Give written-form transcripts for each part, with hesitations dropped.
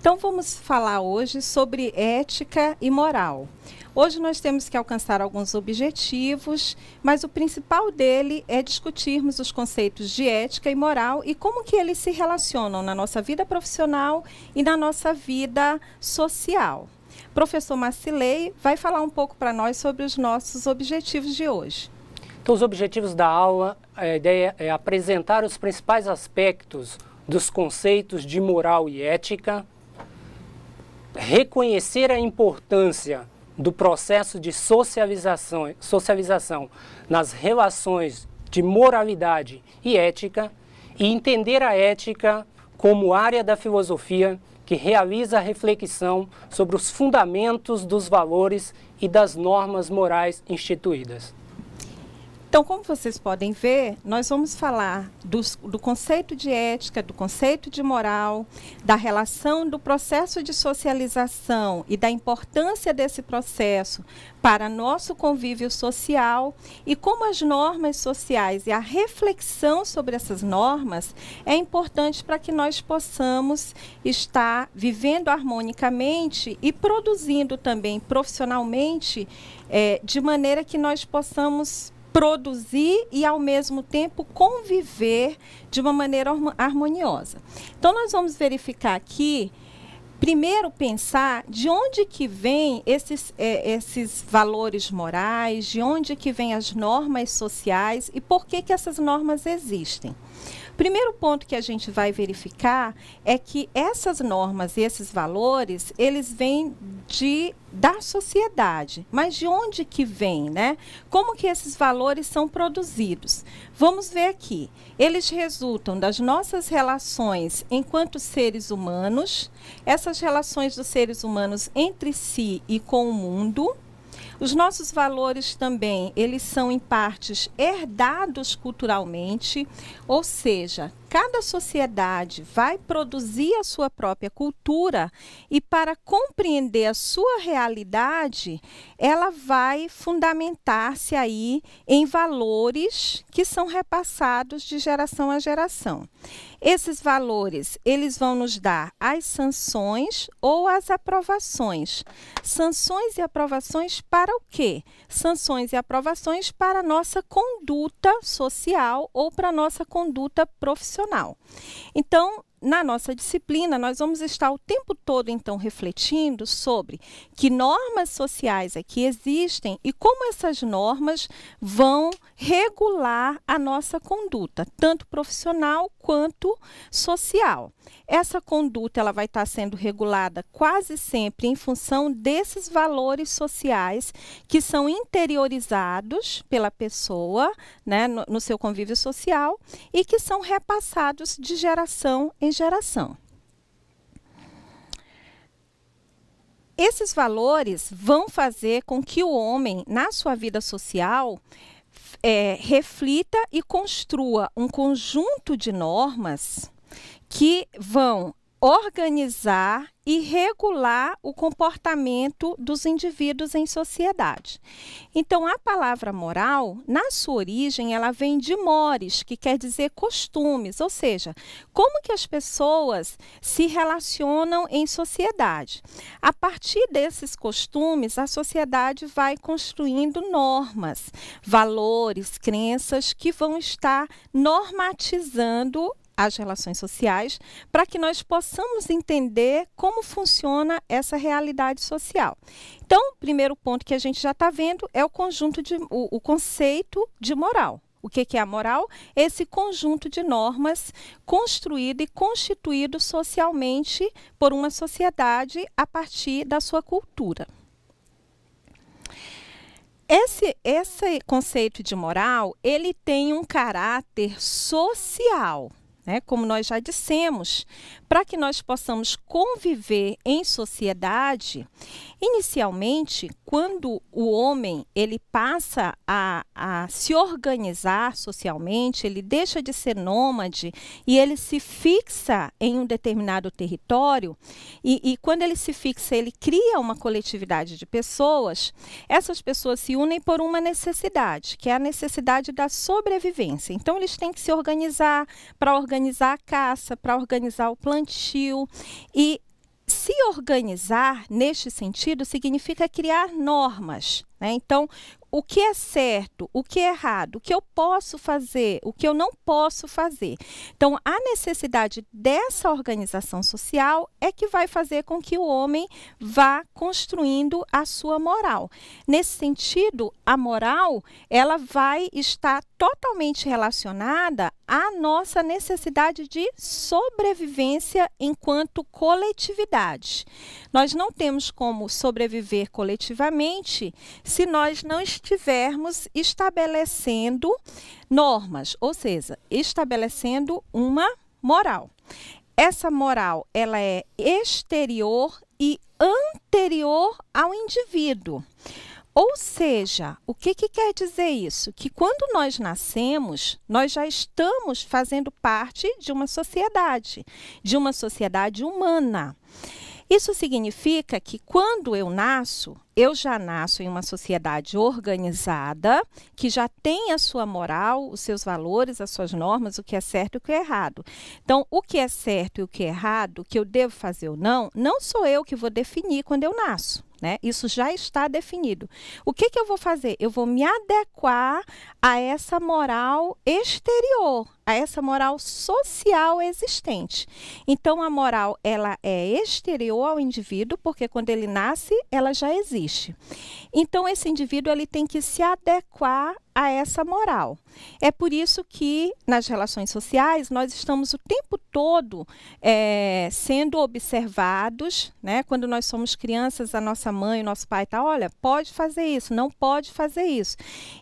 Então vamos falar hoje sobre ética e moral. Hoje nós temos que alcançar alguns objetivos, mas o principal dele é discutirmos os conceitos de ética e moral e como que eles se relacionam na nossa vida profissional e na nossa vida social. Professor Marcilei vai falar um pouco para nós sobre os nossos objetivos de hoje. Então, os objetivos da aula, a ideia é apresentar os principais aspectos dos conceitos de moral e ética, reconhecer a importância do processo de socialização nas relações de moralidade e ética e entender a ética como área da filosofia que realiza a reflexão sobre os fundamentos dos valores e das normas morais instituídas. Então, como vocês podem ver, nós vamos falar do conceito de ética, do conceito de moral, da relação do processo de socialização e da importância desse processo para nosso convívio social e como as normas sociais e a reflexão sobre essas normas é importante para que nós possamos estar vivendo harmonicamente e produzindo também profissionalmente, de maneira que nós possamos produzir e, ao mesmo tempo, conviver de uma maneira harmoniosa. Então, nós vamos verificar aqui, primeiro pensar de onde que vêm esses valores morais, de onde que vêm as normas sociais e por que essas normas existem. Primeiro ponto que a gente vai verificar é que essas normas e esses valores, eles vêm da sociedade. Mas de onde que vem, né? Como que esses valores são produzidos? Vamos ver aqui. Eles resultam das nossas relações enquanto seres humanos, essas relações dos seres humanos entre si e com o mundo. Os nossos valores também, eles são em partes herdados culturalmente, ou seja, cada sociedade vai produzir a sua própria cultura e para compreender a sua realidade, ela vai fundamentar-se aí em valores que são repassados de geração a geração. Esses valores, eles vão nos dar as sanções ou as aprovações. Sanções e aprovações para o quê? Sanções e aprovações para a nossa conduta social ou para a nossa conduta profissional. Então, na nossa disciplina, nós vamos estar o tempo todo, então, refletindo sobre que normas sociais aqui existem e como essas normas vão regular a nossa conduta, tanto profissional quanto social. Essa conduta ela vai estar sendo regulada quase sempre em função desses valores sociais que são interiorizados pela pessoa, né, no seu convívio social e que são repassados de geração em geração. Esses valores vão fazer com que o homem, na sua vida social, reflita e construa um conjunto de normas que vão organizar e regular o comportamento dos indivíduos em sociedade. Então, a palavra moral, na sua origem, ela vem de mores, que quer dizer costumes, ou seja, como que as pessoas se relacionam em sociedade. A partir desses costumes, a sociedade vai construindo normas, valores, crenças que vão estar normatizando as relações sociais, para que nós possamos entender como funciona essa realidade social. Então, o primeiro ponto que a gente já está vendo é o conceito de moral. O que é a moral? Esse conjunto de normas construído e constituído socialmente por uma sociedade a partir da sua cultura. Esse conceito de moral, ele tem um caráter social. Como nós já dissemos, para que nós possamos conviver em sociedade, inicialmente, quando o homem ele passa a se organizar socialmente, ele deixa de ser nômade e ele se fixa em um determinado território, e quando ele se fixa, ele cria uma coletividade de pessoas, essas pessoas se unem por uma necessidade, que é a necessidade da sobrevivência. Então, eles têm que se organizar para organizar a caça, para organizar o plantio. E se organizar neste sentido significa criar normas, né? Então, o que é certo, o que é errado, o que eu posso fazer, o que eu não posso fazer. Então, a necessidade dessa organização social é que vai fazer com que o homem vá construindo a sua moral. Nesse sentido, a moral, ela vai estar totalmente relacionada à nossa necessidade de sobrevivência enquanto coletividade. Nós não temos como sobreviver coletivamente se nós não estivermos estabelecendo normas, ou seja, estabelecendo uma moral. Essa moral, ela é exterior e anterior ao indivíduo. Ou seja, o que quer dizer isso? Que quando nós nascemos, nós já estamos fazendo parte de uma sociedade humana. Isso significa que quando eu nasço, eu já nasço em uma sociedade organizada, que já tem a sua moral, os seus valores, as suas normas, o que é certo e o que é errado. Então, o que é certo e o que é errado, o que eu devo fazer ou não, não sou eu que vou definir quando eu nasço, né? Isso já está definido. O que eu vou fazer? Eu vou me adequar a essa moral exterior, a essa moral social existente. Então, a moral, ela é exterior ao indivíduo, porque quando ele nasce, ela já existe. Então, esse indivíduo ele tem que se adequar a essa moral. É por isso que, nas relações sociais, nós estamos o tempo todo sendo observados, né? Quando nós somos crianças, a nossa mãe, o nosso pai tá, olha, pode fazer isso, não pode fazer isso.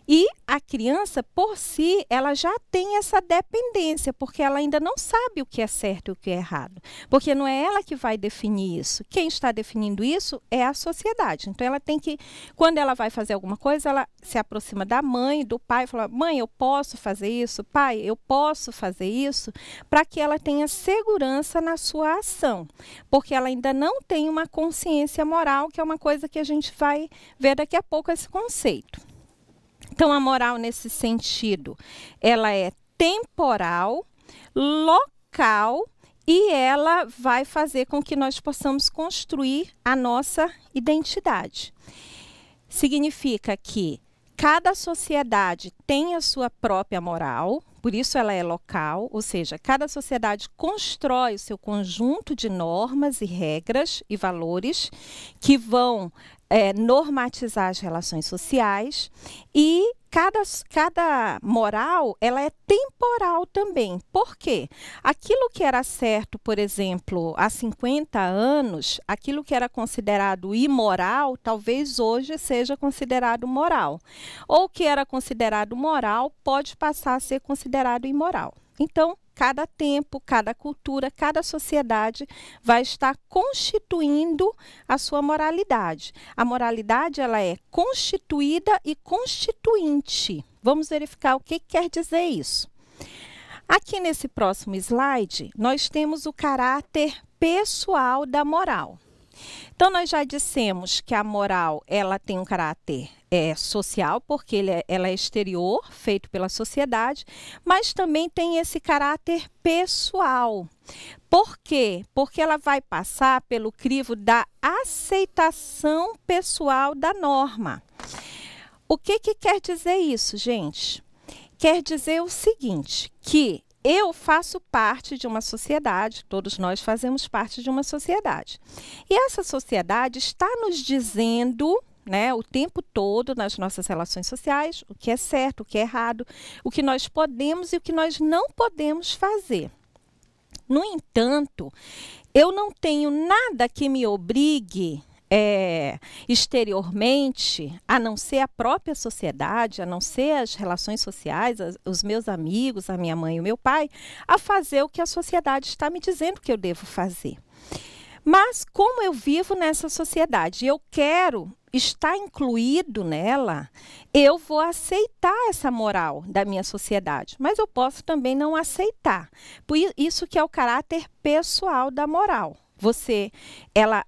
E a criança, por si, ela já tem essa dependência, porque ela ainda não sabe o que é certo e o que é errado. Porque não é ela que vai definir isso. Quem está definindo isso é a sociedade. Então, ela tem que, quando ela vai fazer alguma coisa, ela se aproxima da mãe, do pai, e fala, mãe, eu posso fazer isso? Pai, eu posso fazer isso? Para que ela tenha segurança na sua ação. Porque ela ainda não tem uma consciência moral, que é uma coisa que a gente vai ver daqui a pouco esse conceito. Então, a moral, nesse sentido, ela é temporal, local, e ela vai fazer com que nós possamos construir a nossa identidade. Significa que cada sociedade tem a sua própria moral, por isso ela é local, ou seja, cada sociedade constrói o seu conjunto de normas e regras e valores que vão normatizar as relações sociais, e cada moral ela é temporal também. Por quê? Aquilo que era certo, por exemplo, há 50 anos, aquilo que era considerado imoral, talvez hoje seja considerado moral. Ou o que era considerado moral pode passar a ser considerado imoral. Então, cada tempo, cada cultura, cada sociedade vai estar constituindo a sua moralidade. A moralidade ela é constituída e constituinte. Vamos verificar o que quer dizer isso. Aqui nesse próximo slide, nós temos o caráter pessoal da moral. Então, nós já dissemos que a moral ela tem um caráter social, porque ela é exterior, feito pela sociedade, mas também tem esse caráter pessoal. Por quê? Porque ela vai passar pelo crivo da aceitação pessoal da norma. O que quer dizer isso, gente? Quer dizer o seguinte, que eu faço parte de uma sociedade, todos nós fazemos parte de uma sociedade. E essa sociedade está nos dizendo, né, o tempo todo nas nossas relações sociais, o que é certo, o que é errado, o que nós podemos e o que nós não podemos fazer. No entanto, eu não tenho nada que me obrigue exteriormente, a não ser a própria sociedade, a não ser as relações sociais, os meus amigos, a minha mãe e o meu pai, a fazer o que a sociedade está me dizendo que eu devo fazer. Mas como eu vivo nessa sociedade e eu quero estar incluído nela, eu vou aceitar essa moral da minha sociedade, mas eu posso também não aceitar. Por isso que é o caráter pessoal da moral.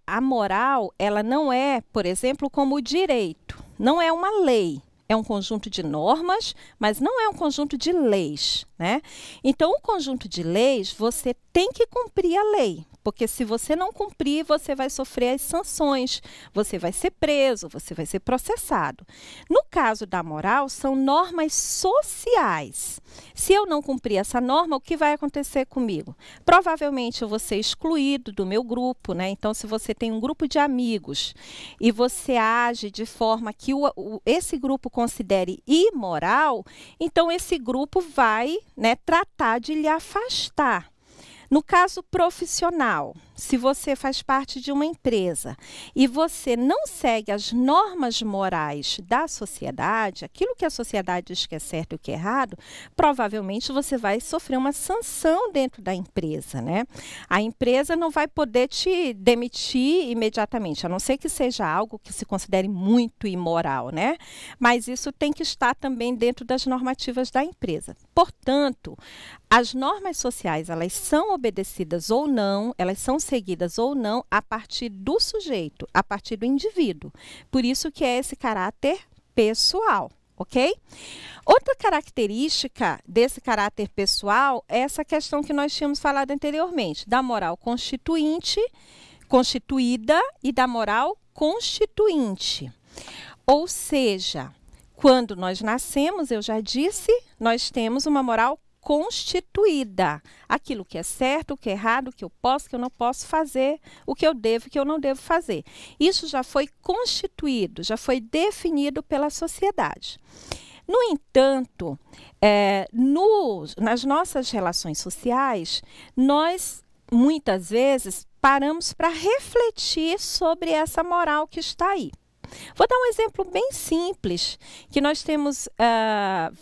A moral, ela não é, por exemplo, como o direito. Não é uma lei. É um conjunto de normas, mas não é um conjunto de leis, né? Então, o conjunto de leis, você tem que cumprir a lei, porque se você não cumprir, você vai sofrer as sanções, você vai ser preso, você vai ser processado. No caso da moral, são normas sociais. Se eu não cumprir essa norma, o que vai acontecer comigo? Provavelmente eu vou ser excluído do meu grupo, né? Então, se você tem um grupo de amigos e você age de forma que esse grupo considere imoral, então esse grupo vai, né, tratar de lhe afastar. No caso profissional, se você faz parte de uma empresa e você não segue as normas morais da sociedade, aquilo que a sociedade diz que é certo e o que é errado, provavelmente você vai sofrer uma sanção dentro da empresa, né? A empresa não vai poder te demitir imediatamente, a não ser que seja algo que se considere muito imoral, né? Mas isso tem que estar também dentro das normativas da empresa. Portanto, as normas sociais, elas são obedecidas ou não, elas são seguidas ou não a partir do sujeito, a partir do indivíduo. Por isso que é esse caráter pessoal, ok? Outra característica desse caráter pessoal é essa questão que nós tínhamos falado anteriormente, da moral constituinte, constituída e da moral constituinte. Ou seja, quando nós nascemos, eu já disse, nós temos uma moral constituída. Aquilo que é certo, o que é errado, o que eu posso, o que eu não posso fazer, o que eu devo e o que eu não devo fazer. Isso já foi constituído, já foi definido pela sociedade. No entanto, nas nossas relações sociais, nós, muitas vezes, paramos para refletir sobre essa moral que está aí. Vou dar um exemplo bem simples, que nós temos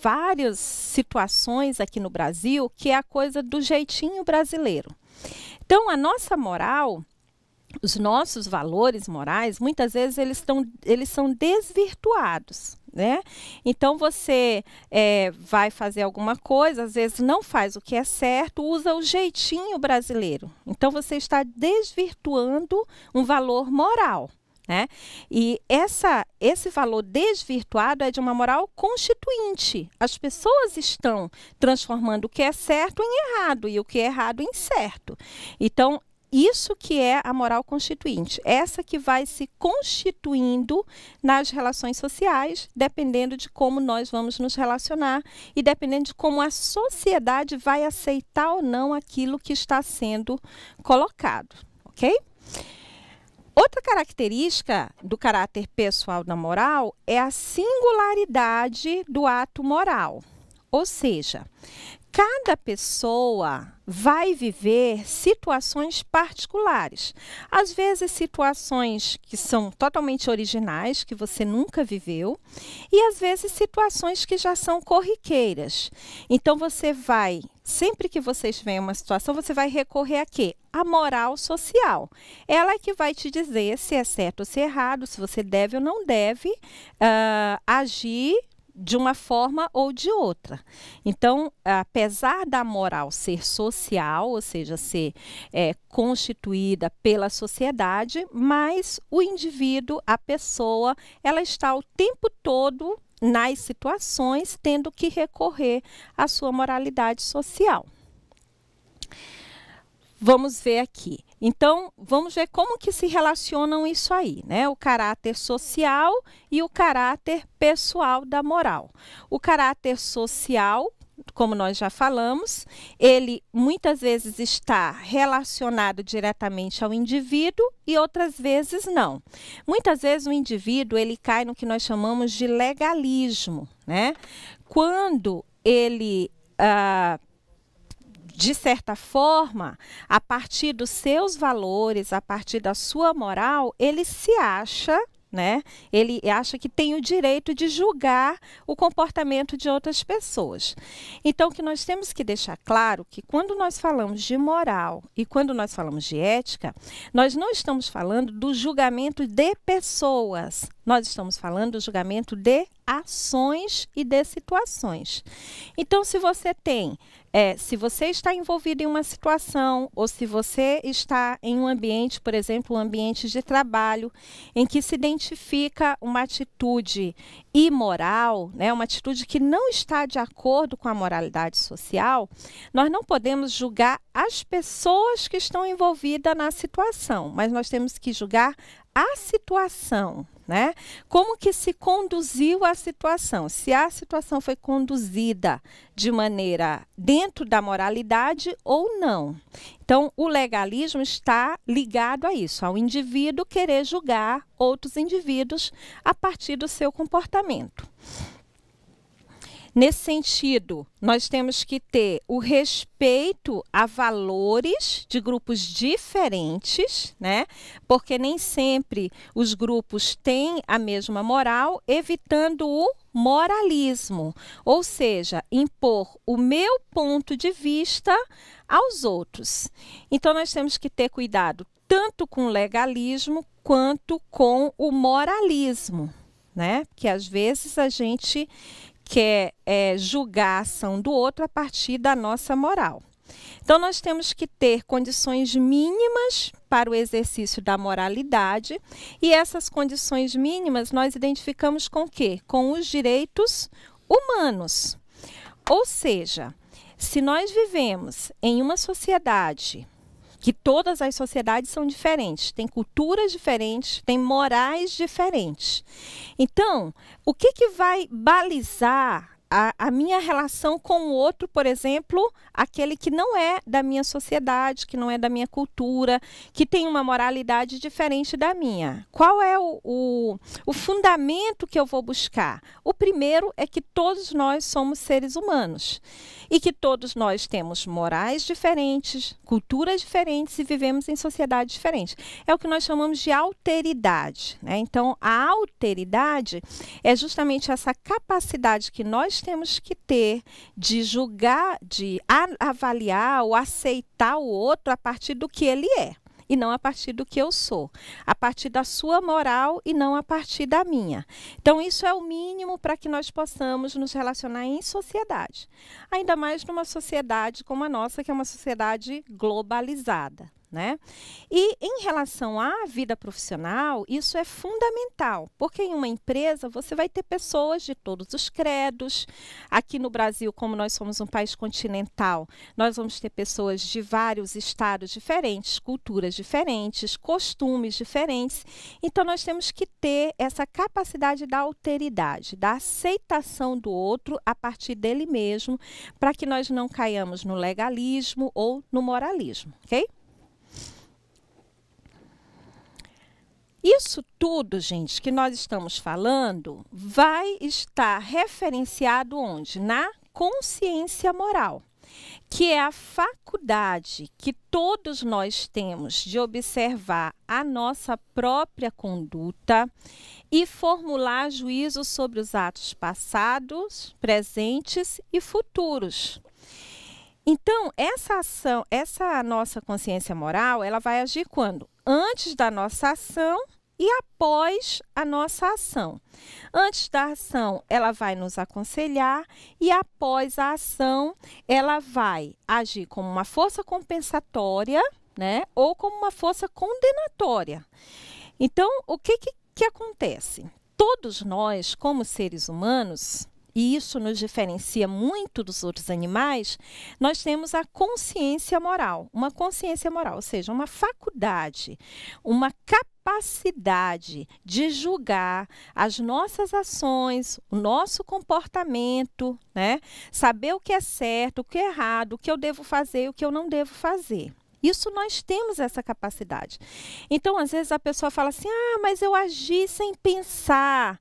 várias situações aqui no Brasil, que é a coisa do jeitinho brasileiro. Então, a nossa moral, os nossos valores morais, muitas vezes eles são desvirtuados, né? Então, você vai fazer alguma coisa, às vezes não faz o que é certo, usa o jeitinho brasileiro. Então, você está desvirtuando um valor moral, né? E esse valor desvirtuado é de uma moral constituinte. As pessoas estão transformando o que é certo em errado e o que é errado em certo. Então, isso que é a moral constituinte, essa que vai se constituindo nas relações sociais, dependendo de como nós vamos nos relacionar e dependendo de como a sociedade vai aceitar ou não aquilo que está sendo colocado, ok? Outra característica do caráter pessoal da moral é a singularidade do ato moral. Ou seja, cada pessoa vai viver situações particulares. Às vezes, situações que são totalmente originais, que você nunca viveu, e às vezes situações que já são corriqueiras. Então, você vai, sempre que você estiver em uma situação, você vai recorrer a quê? A moral social. Ela é que vai te dizer se é certo ou se é errado, se você deve ou não deve agir de uma forma ou de outra. Então, apesar da moral ser social, ou seja, ser constituída pela sociedade, mas o indivíduo, a pessoa, ela está o tempo todo nas situações tendo que recorrer à sua moralidade social. Vamos ver aqui. Então, vamos ver como que se relacionam isso aí, né? O caráter social e o caráter pessoal da moral. O caráter social, como nós já falamos, ele muitas vezes está relacionado diretamente ao indivíduo e outras vezes não. Muitas vezes o indivíduo ele cai no que nós chamamos de legalismo, né? Quando ele de certa forma, a partir dos seus valores, a partir da sua moral, ele se acha, né? Ele acha que tem o direito de julgar o comportamento de outras pessoas. Então, o que nós temos que deixar claro que quando nós falamos de moral e quando nós falamos de ética, nós não estamos falando do julgamento de pessoas, Nós estamos falando do julgamento de ações e de situações. Então, se você está envolvido em uma situação, ou se você está em um ambiente, por exemplo, um ambiente de trabalho, em que se identifica uma atitude imoral, né, uma atitude que não está de acordo com a moralidade social, nós não podemos julgar as pessoas que estão envolvidas na situação, mas nós temos que julgar a situação, né? Como que se conduziu a situação? Se a situação foi conduzida de maneira dentro da moralidade ou não. Então, o legalismo está ligado a isso, ao indivíduo querer julgar outros indivíduos a partir do seu comportamento. Nesse sentido, nós temos que ter o respeito a valores de grupos diferentes, né? Porque nem sempre os grupos têm a mesma moral, evitando o moralismo, ou seja, impor o meu ponto de vista aos outros. Então, nós temos que ter cuidado tanto com o legalismo quanto com o moralismo, né? Porque às vezes a gente quer julgar a ação do outro a partir da nossa moral. Então, nós temos que ter condições mínimas para o exercício da moralidade, e essas condições mínimas nós identificamos com o quê? Com os direitos humanos. Ou seja, se nós vivemos em uma sociedade, que todas as sociedades são diferentes, têm culturas diferentes, têm morais diferentes. Então, o que vai balizar a minha relação com o outro, por exemplo, aquele que não é da minha sociedade, que não é da minha cultura, que tem uma moralidade diferente da minha? Qual é o fundamento que eu vou buscar? O primeiro é que todos nós somos seres humanos e que todos nós temos morais diferentes, culturas diferentes e vivemos em sociedades diferentes. É o que nós chamamos de alteridade, né? Então, a alteridade é justamente essa capacidade que nós temos que ter de julgar, de avaliar ou aceitar o outro a partir do que ele é. E não a partir do que eu sou, a partir da sua moral e não a partir da minha. Então, isso é o mínimo para que nós possamos nos relacionar em sociedade. Ainda mais numa sociedade como a nossa, que é uma sociedade globalizada, né? E em relação à vida profissional, isso é fundamental, porque em uma empresa você vai ter pessoas de todos os credos. Aqui no Brasil, como nós somos um país continental, nós vamos ter pessoas de vários estados diferentes, culturas diferentes, costumes diferentes. Então, nós temos que ter essa capacidade da alteridade, da aceitação do outro a partir dele mesmo, para que nós não caiamos no legalismo ou no moralismo, ok? Isso tudo, gente, que nós estamos falando, vai estar referenciado onde? Na consciência moral, que é a faculdade que todos nós temos de observar a nossa própria conduta e formular juízo sobre os atos passados, presentes e futuros. Então, essa nossa consciência moral, ela vai agir quando? Antes da nossa ação e após a nossa ação. Antes da ação, ela vai nos aconselhar e após a ação, ela vai agir como uma força compensatória, né, ou como uma força condenatória. Então, o que acontece? Todos nós, como seres humanos, e isso nos diferencia muito dos outros animais, nós temos a consciência moral. Uma consciência moral, ou seja, uma faculdade, uma capacidade de julgar as nossas ações, o nosso comportamento, né? Saber o que é certo, o que é errado, o que eu devo fazer e o que eu não devo fazer. Isso nós temos essa capacidade. Então, às vezes a pessoa fala assim, mas eu agi sem pensar.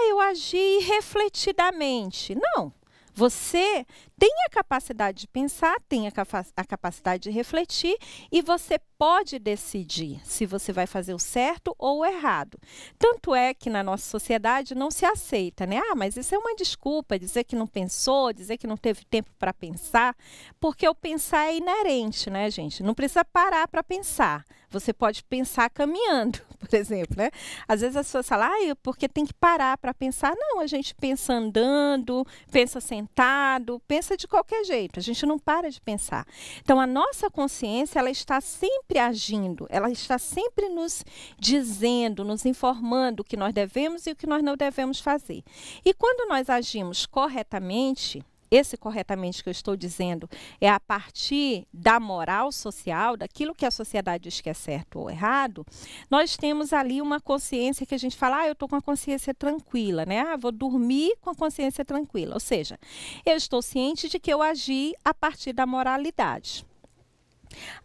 Eu agi refletidamente. Não. Você tem a capacidade de pensar, tem a capacidade de refletir e você pode decidir se você vai fazer o certo ou o errado. Tanto é que na nossa sociedade não se aceita, né? Mas isso é uma desculpa, dizer que não pensou, dizer que não teve tempo para pensar, porque o pensar é inerente, né, gente? Não precisa parar para pensar. Você pode pensar caminhando, por exemplo, né? Às vezes as pessoas falam, porque tem que parar para pensar. Não, a gente pensa andando, pensa sentado, pensa de qualquer jeito. A gente não para de pensar. Então, a nossa consciência, ela está sempre agindo, ela está sempre nos dizendo, nos informando o que nós devemos e o que nós não devemos fazer. E quando nós agimos corretamente, esse corretamente que eu estou dizendo é a partir da moral social, daquilo que a sociedade diz que é certo ou errado, nós temos ali uma consciência que a gente fala, eu estou com a consciência tranquila, né? Vou dormir com a consciência tranquila. Ou seja, eu estou ciente de que eu agi a partir da moralidade.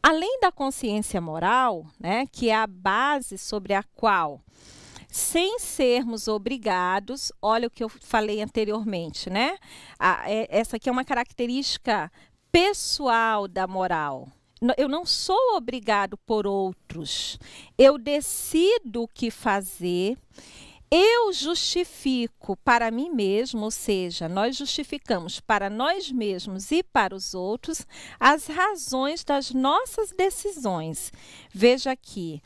Além da consciência moral, né, que é a base sobre a qual, sem sermos obrigados, olha o que eu falei anteriormente, né? Essa aqui é uma característica pessoal da moral. Eu não sou obrigado por outros. Eu decido o que fazer. Eu justifico para mim mesmo, ou seja, nós justificamos para nós mesmos e para os outros as razões das nossas decisões. Veja aqui,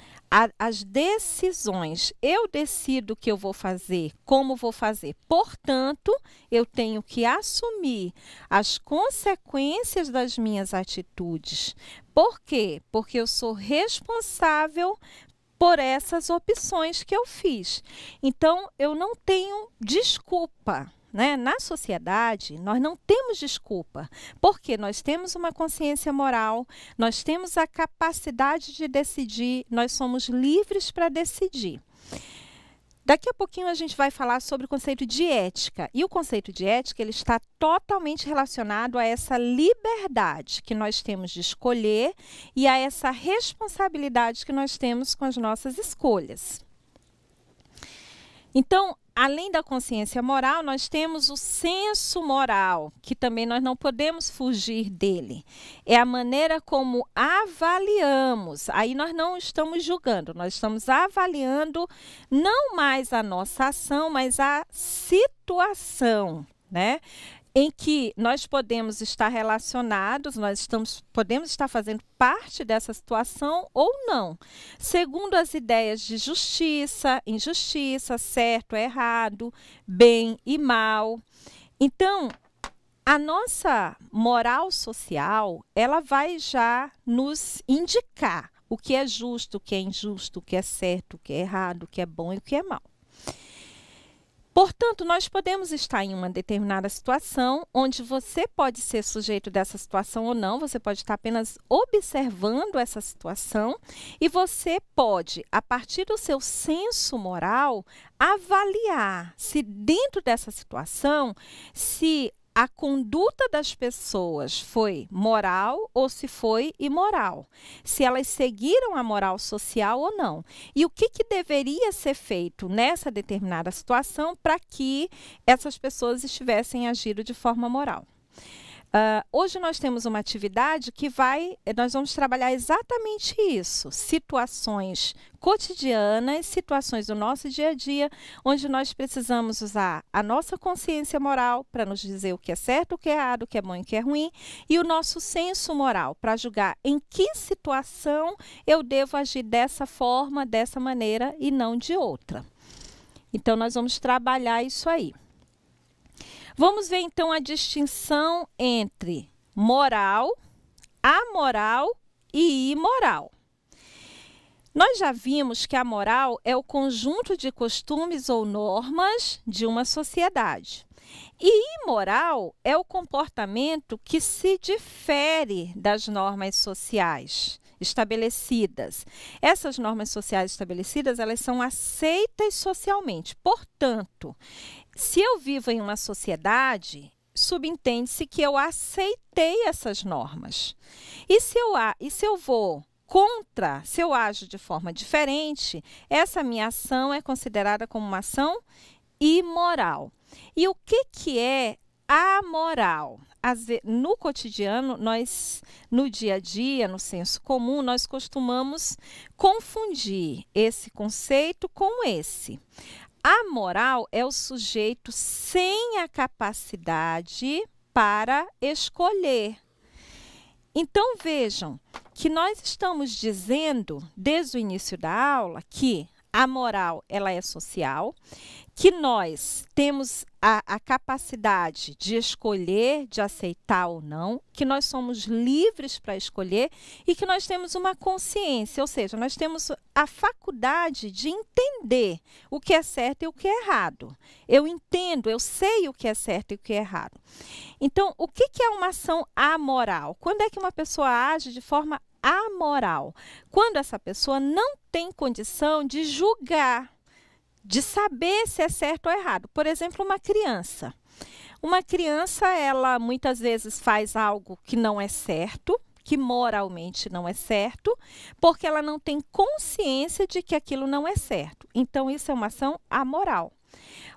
as decisões, eu decido o que eu vou fazer, como vou fazer. Portanto, eu tenho que assumir as consequências das minhas atitudes. Por quê? Porque eu sou responsável por essas opções que eu fiz. Então, eu não tenho desculpa, né? Na sociedade, nós não temos desculpa, porque nós temos uma consciência moral, nós temos a capacidade de decidir, nós somos livres para decidir. Daqui a pouquinho a gente vai falar sobre o conceito de ética. E o conceito de ética ele está totalmente relacionado a essa liberdade que nós temos de escolher e a essa responsabilidade que nós temos com as nossas escolhas. Então, além da consciência moral, nós temos o senso moral, que também nós não podemos fugir dele. É a maneira como avaliamos. Aí nós não estamos julgando, nós estamos avaliando não mais a nossa ação, mas a situação, né? Em que nós podemos estar relacionados, podemos estar fazendo parte dessa situação ou não, segundo as ideias de justiça, injustiça, certo, errado, bem e mal. Então, a nossa moral social, ela vai já nos indicar o que é justo, o que é injusto, o que é certo, o que é errado, o que é bom e o que é mal. Portanto, nós podemos estar em uma determinada situação, onde você pode ser sujeito dessa situação ou não, você pode estar apenas observando essa situação e você pode, a partir do seu senso moral, avaliar se dentro dessa situação, se a conduta das pessoas foi moral ou se foi imoral, se elas seguiram a moral social ou não. E o que deveria ser feito nessa determinada situação para que essas pessoas estivessem agindo de forma moral. Hoje nós temos uma atividade que nós vamos trabalhar exatamente isso, situações cotidianas, situações do nosso dia a dia, onde nós precisamos usar a nossa consciência moral para nos dizer o que é certo, o que é errado, o que é bom e o que é ruim, e o nosso senso moral para julgar em que situação eu devo agir dessa forma, dessa maneira e não de outra. Então, nós vamos trabalhar isso aí. Vamos ver, então, a distinção entre moral, amoral e imoral. Nós já vimos que a moral é o conjunto de costumes ou normas de uma sociedade. E imoral é o comportamento que se difere das normas sociais estabelecidas. Essas normas sociais estabelecidas, elas são aceitas socialmente. Portanto, se eu vivo em uma sociedade, subentende-se que eu aceitei essas normas. E se eu vou contra, se eu ajo de forma diferente, essa minha ação é considerada como uma ação imoral. E o que é amoral? No cotidiano, no dia a dia, no senso comum, nós costumamos confundir esse conceito com esse. Amoral é o sujeito sem a capacidade para escolher. Então, vejam que nós estamos dizendo, desde o início da aula, que a moral, ela é social, que nós temos a capacidade de escolher, de aceitar ou não, que nós somos livres para escolher e que nós temos uma consciência, ou seja, nós temos a faculdade de entender o que é certo e o que é errado. Eu entendo, eu sei o que é certo e o que é errado. Então, o que é uma ação amoral? Quando é que uma pessoa age de forma amoral? Quando essa pessoa não tem condição de julgar, de saber se é certo ou errado. Por exemplo, uma criança. Uma criança, ela muitas vezes faz algo que não é certo, que moralmente não é certo, porque ela não tem consciência de que aquilo não é certo. Então, isso é uma ação amoral.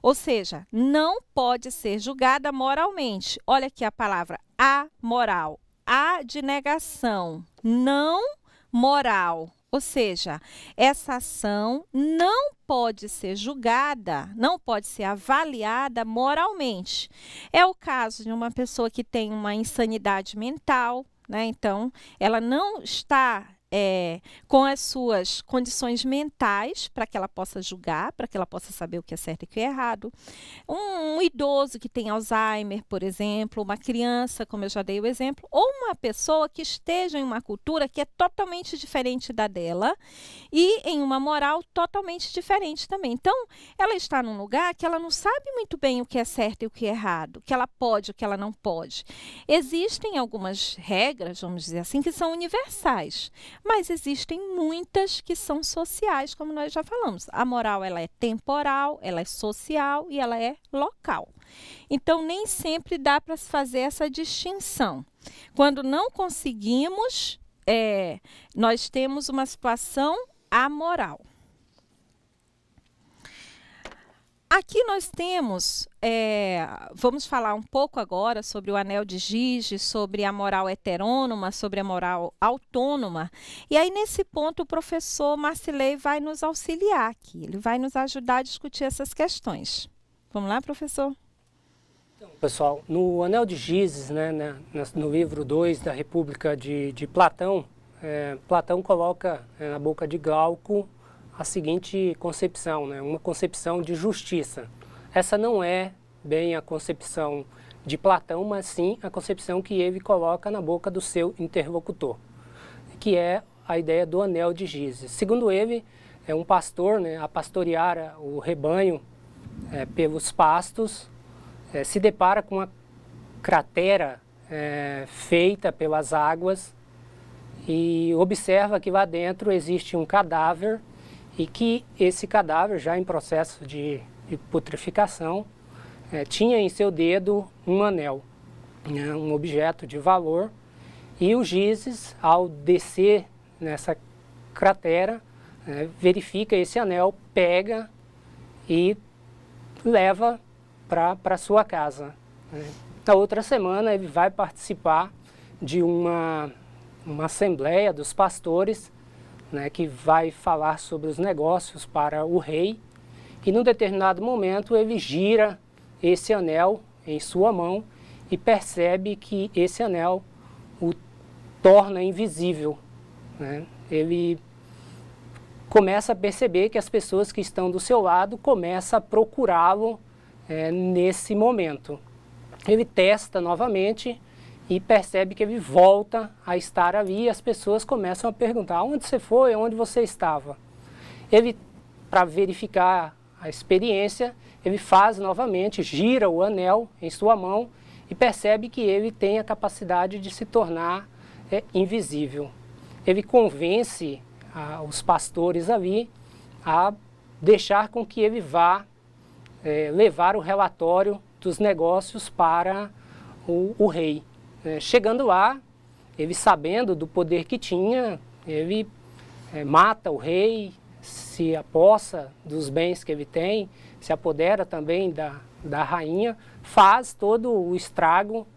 Ou seja, não pode ser julgada moralmente. Olha aqui a palavra amoral. A de negação, não moral. Ou seja, essa ação não pode ser julgada, não pode ser avaliada moralmente. É o caso de uma pessoa que tem uma insanidade mental, né? Então, ela não está com as suas condições mentais para que ela possa julgar, para que ela possa saber o que é certo e o que é errado. Um idoso que tem Alzheimer, por exemplo, uma criança, como eu já dei o exemplo, ou uma pessoa que esteja em uma cultura que é totalmente diferente da dela e em uma moral totalmente diferente também. Então, ela está num lugar que ela não sabe muito bem o que é certo e o que é errado, o que ela pode e o que ela não pode. Existem algumas regras, vamos dizer assim, que são universais. Mas existem muitas que são sociais, como nós já falamos. A moral, ela é temporal, ela é social e ela é local. Então, nem sempre dá para se fazer essa distinção. Quando não conseguimos, nós temos uma situação amoral. Aqui nós temos, vamos falar um pouco agora sobre o anel de Giges, sobre a moral heterônoma, sobre a moral autônoma. E aí, nesse ponto, o professor Marcilei vai nos auxiliar aqui. Ele vai nos ajudar a discutir essas questões. Vamos lá, professor? Então, pessoal, no anel de Giges, né, no livro 2 da República de Platão, Platão coloca na boca de Glauco a seguinte concepção, né? Uma concepção de justiça. Essa não é bem a concepção de Platão, mas sim a concepção que ele coloca na boca do seu interlocutor, que é a ideia do anel de Giges. Segundo ele, um pastor, né, a pastorear o rebanho pelos pastos, se depara com uma cratera feita pelas águas e observa que lá dentro existe um cadáver e que esse cadáver, já em processo de putrefação, tinha em seu dedo um anel, né, um objeto de valor, e o Gises, ao descer nessa cratera, verifica esse anel, pega e leva para sua casa. Na outra semana ele vai participar de uma assembleia dos pastores, né, que vai falar sobre os negócios para o rei, e num determinado momento ele gira esse anel em sua mão e percebe que esse anel o torna invisível, né? Ele começa a perceber que as pessoas que estão do seu lado começam a procurá-lo nesse momento. Ele testa novamente e percebe que ele volta a estar ali e as pessoas começam a perguntar: onde você foi, onde você estava? Ele, para verificar a experiência, ele faz novamente, gira o anel em sua mão e percebe que ele tem a capacidade de se tornar invisível. Ele convence os pastores ali a deixar com que ele vá levar o relatório dos negócios para o rei. Chegando lá, ele, sabendo do poder que tinha, ele mata o rei, se apossa dos bens que ele tem, se apodera também da rainha, faz todo o estrago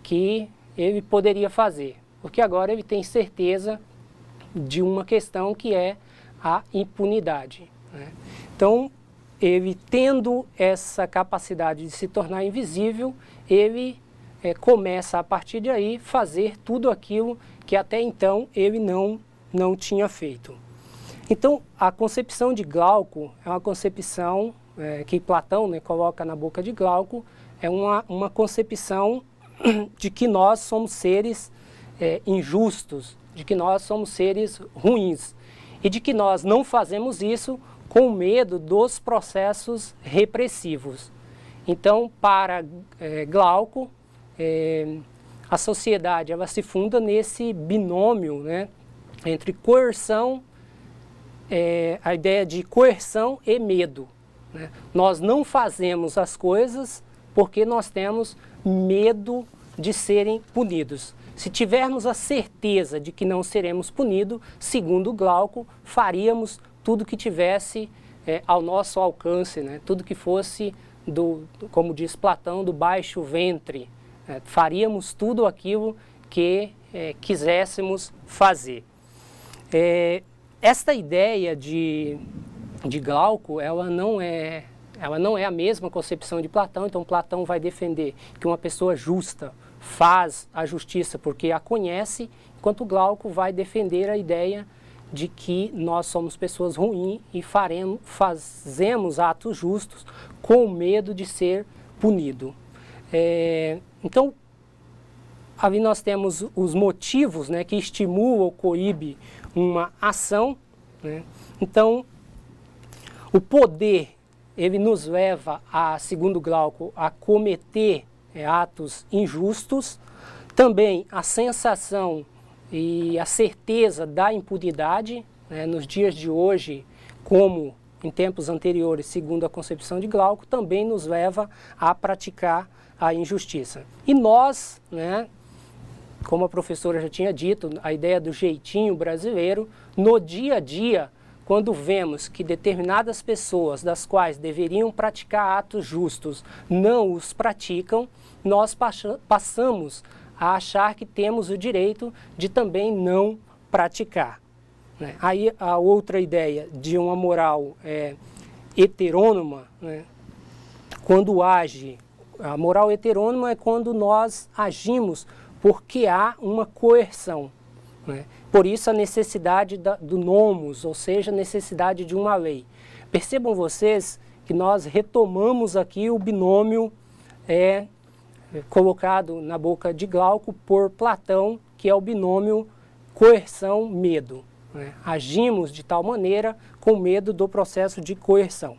que ele poderia fazer, porque agora ele tem certeza de uma questão que é a impunidade, né? Então, ele tendo essa capacidade de se tornar invisível, ele começa a partir de aí fazer tudo aquilo que até então ele não tinha feito. Então, a concepção de Glauco é uma concepção que Platão, né, coloca na boca de Glauco, é uma concepção de que nós somos seres injustos, de que nós somos seres ruins e de que nós não fazemos isso com medo dos processos repressivos. Então, para Glauco, a sociedade ela se funda nesse binômio, né, entre coerção, a ideia de coerção e medo, né? Nós não fazemos as coisas porque nós temos medo de serem punidos. Se tivermos a certeza de que não seremos punidos, segundo Glauco, faríamos tudo que tivesse ao nosso alcance, né? Tudo que fosse, como diz Platão, do baixo ventre. Faríamos tudo aquilo que quiséssemos fazer. Esta ideia de Glauco, ela não é a mesma concepção de Platão. Então Platão vai defender que uma pessoa justa faz a justiça porque a conhece, enquanto Glauco vai defender a ideia de que nós somos pessoas ruins e fazemos atos justos com medo de ser punido. Então, ali nós temos os motivos, né, que estimulam ou coíbem uma ação, né? Então, o poder, ele nos leva, segundo Glauco, a cometer atos injustos. Também a sensação e a certeza da impunidade, né, nos dias de hoje, como em tempos anteriores, segundo a concepção de Glauco, também nos leva a praticar a injustiça. E nós, né, como a professora já tinha dito, a ideia do jeitinho brasileiro, no dia a dia, quando vemos que determinadas pessoas, das quais deveriam praticar atos justos, não os praticam, nós passamos a achar que temos o direito de também não praticar, né? Aí a outra ideia de uma moral heterônoma, né, quando age, a moral heterônoma é quando nós agimos porque há uma coerção, né? Por isso a necessidade do nomos, ou seja, a necessidade de uma lei. Percebam vocês que nós retomamos aqui o binômio colocado na boca de Glauco por Platão, que é o binômio coerção-medo, né? Agimos de tal maneira com medo do processo de coerção.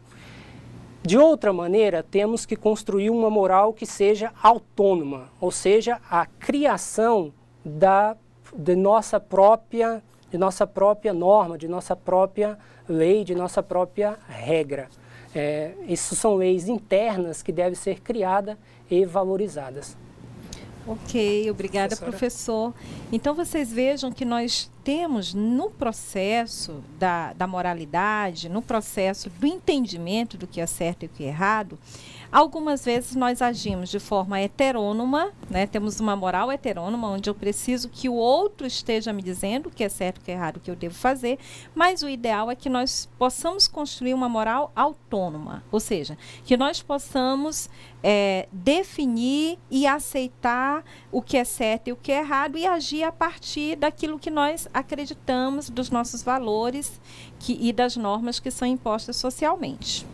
De outra maneira, temos que construir uma moral que seja autônoma, ou seja, a criação de nossa própria norma, de nossa própria lei, de nossa própria regra. Isso são leis internas que devem ser criadas e valorizadas. Ok, obrigada, professor. Então, vocês vejam que nós temos no processo da moralidade, no processo do entendimento do que é certo e o que é errado, algumas vezes nós agimos de forma heterônoma, né? Temos uma moral heterônoma, onde eu preciso que o outro esteja me dizendo o que é certo e o que é errado, o que eu devo fazer, mas o ideal é que nós possamos construir uma moral autônoma, ou seja, que nós possamos definir e aceitar o que é certo e o que é errado e agir a partir daquilo que nós acreditamos, dos nossos valores e das normas que são impostas socialmente.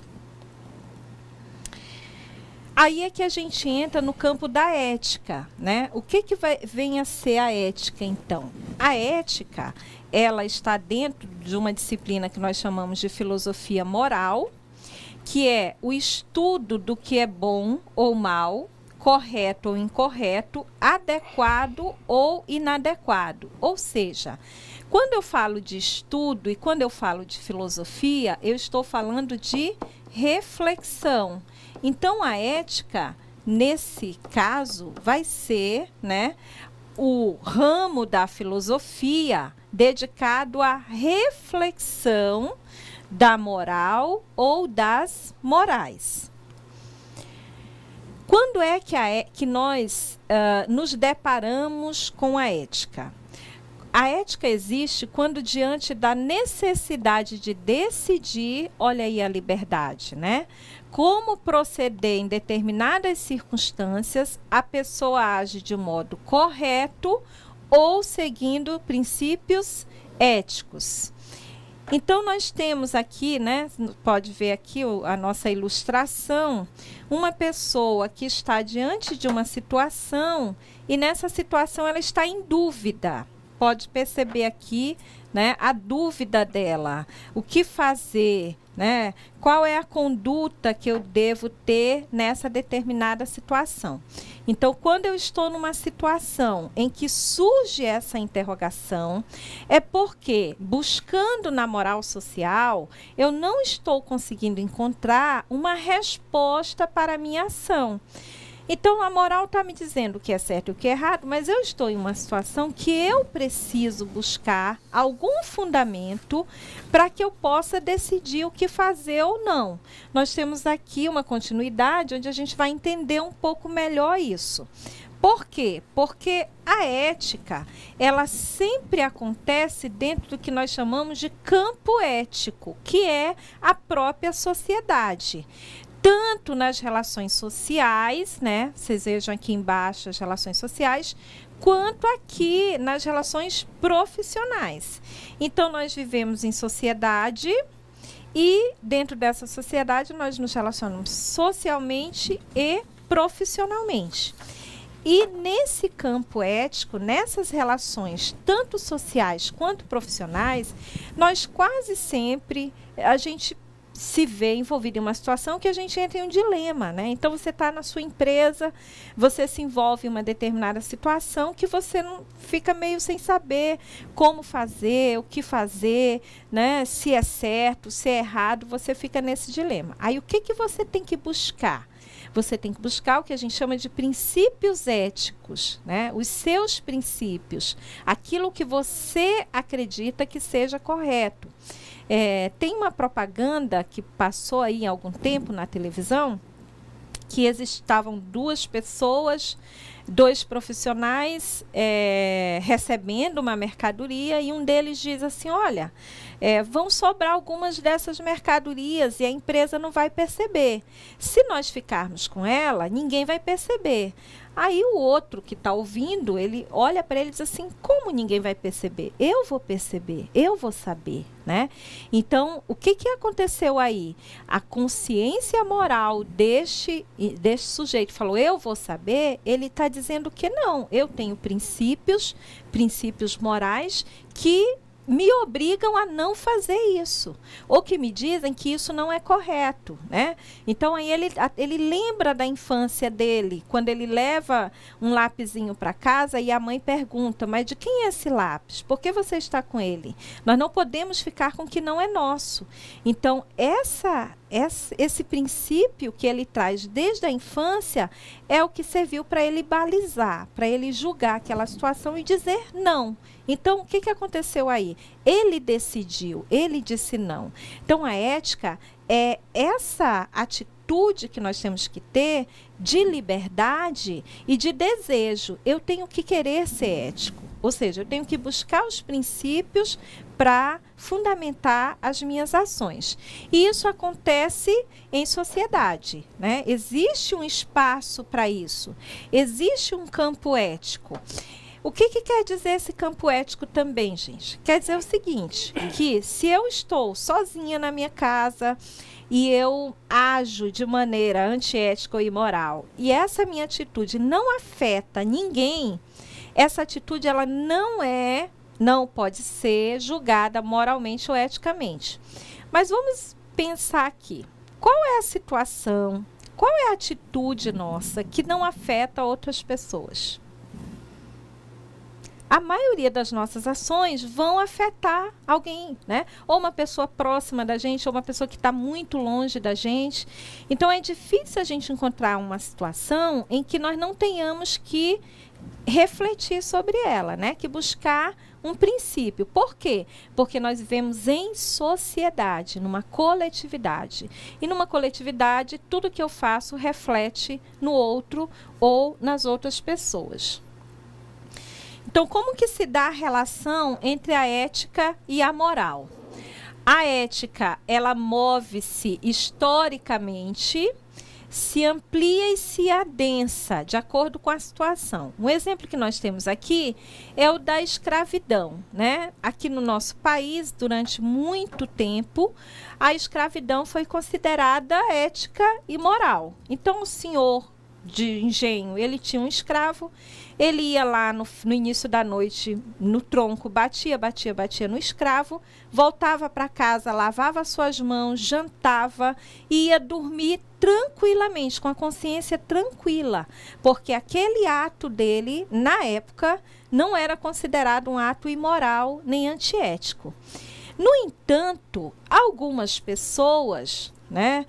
Aí é que a gente entra no campo da ética, né? O que vem a ser a ética, então? A ética, ela está dentro de uma disciplina que nós chamamos de filosofia moral, que é o estudo do que é bom ou mal, correto ou incorreto, adequado ou inadequado. Ou seja, quando eu falo de estudo e quando eu falo de filosofia, eu estou falando de reflexão. Então, a ética, nesse caso, vai ser, né, o ramo da filosofia dedicado à reflexão da moral ou das morais. Quando é que nós nos deparamos com a ética? A ética existe quando, diante da necessidade de decidir, olha aí a liberdade, né? Como proceder em determinadas circunstâncias, a pessoa age de modo correto ou seguindo princípios éticos. Então, nós temos aqui, né, pode ver aqui a nossa ilustração, uma pessoa que está diante de uma situação e nessa situação ela está em dúvida. Pode perceber aqui, né, a dúvida dela, o que fazer, né, qual é a conduta que eu devo ter nessa determinada situação. Então, quando eu estou numa situação em que surge essa interrogação, é porque, buscando na moral social, eu não estou conseguindo encontrar uma resposta para a minha ação. Então, a moral está me dizendo o que é certo e o que é errado, mas eu estou em uma situação que eu preciso buscar algum fundamento para que eu possa decidir o que fazer ou não. Nós temos aqui uma continuidade onde a gente vai entender um pouco melhor isso. Por quê? Porque a ética, ela sempre acontece dentro do que nós chamamos de campo ético, que é a própria sociedade. Tanto nas relações sociais, né? Vocês vejam aqui embaixo as relações sociais, quanto aqui nas relações profissionais. Então, nós vivemos em sociedade e dentro dessa sociedade nós nos relacionamos socialmente e profissionalmente. E nesse campo ético, nessas relações, tanto sociais quanto profissionais, nós quase sempre, a gente se vê envolvido em uma situação que a gente entra em um dilema, né? Então, você está na sua empresa, você se envolve em uma determinada situação que você não fica meio sem saber como fazer, o que fazer, né? Se é certo, se é errado, você fica nesse dilema. Aí, o que você tem que buscar? Você tem que buscar o que a gente chama de princípios éticos, né? Os seus princípios, aquilo que você acredita que seja correto. Tem uma propaganda que passou aí há algum tempo na televisão, que estavam duas pessoas, dois profissionais recebendo uma mercadoria e um deles diz assim, olha, vão sobrar algumas dessas mercadorias e a empresa não vai perceber. Se nós ficarmos com ela, ninguém vai perceber. Aí o outro que está ouvindo, ele olha para ele e diz assim, como ninguém vai perceber? Eu vou perceber, eu vou saber, né? Então, o que aconteceu aí? A consciência moral deste sujeito falou, eu vou saber, ele está dizendo que não, eu tenho princípios morais que me obrigam a não fazer isso, ou que me dizem que isso não é correto, né? Então, aí ele lembra da infância dele, quando ele leva um lapisinho para casa e a mãe pergunta, mas de quem é esse lápis? Por que você está com ele? Nós não podemos ficar com o que não é nosso. Então, esse princípio que ele traz desde a infância é o que serviu para ele balizar, para ele julgar aquela situação e dizer não. Então, o que aconteceu aí? Ele decidiu, ele disse não. Então, a ética é essa atitude que nós temos que ter de liberdade e de desejo. Eu tenho que querer ser ético. Ou seja, eu tenho que buscar os princípios para fundamentar as minhas ações. E isso acontece em sociedade, né? Existe um espaço para isso. Existe um campo ético. O que quer dizer esse campo ético também, gente? Quer dizer o seguinte, que se eu estou sozinha na minha casa e eu ajo de maneira antiética ou imoral, e essa minha atitude não afeta ninguém, essa atitude ela não pode ser julgada moralmente ou eticamente. Mas vamos pensar aqui, qual é a situação, qual é a atitude nossa que não afeta outras pessoas? A maioria das nossas ações vão afetar alguém, né? Ou uma pessoa próxima da gente, ou uma pessoa que está muito longe da gente. Então, é difícil a gente encontrar uma situação em que nós não tenhamos que refletir sobre ela, né? Que buscar um princípio. Por quê? Porque nós vivemos em sociedade, numa coletividade. E numa coletividade, tudo que eu faço reflete no outro ou nas outras pessoas. Então, como que se dá a relação entre a ética e a moral? A ética, ela move-se historicamente se amplia e se adensa de acordo com a situação. Um exemplo que nós temos aqui é o da escravidão, né? Aqui no nosso país, durante muito tempo, a escravidão foi considerada ética e moral. Então, o senhor de engenho, ele tinha um escravo, ele ia lá no início da noite no tronco, batia no escravo, voltava para casa, lavava suas mãos, jantava e ia dormir tranquilamente, com a consciência tranquila, porque aquele ato dele, na época, não era considerado um ato imoral nem antiético. No entanto, algumas pessoas, né,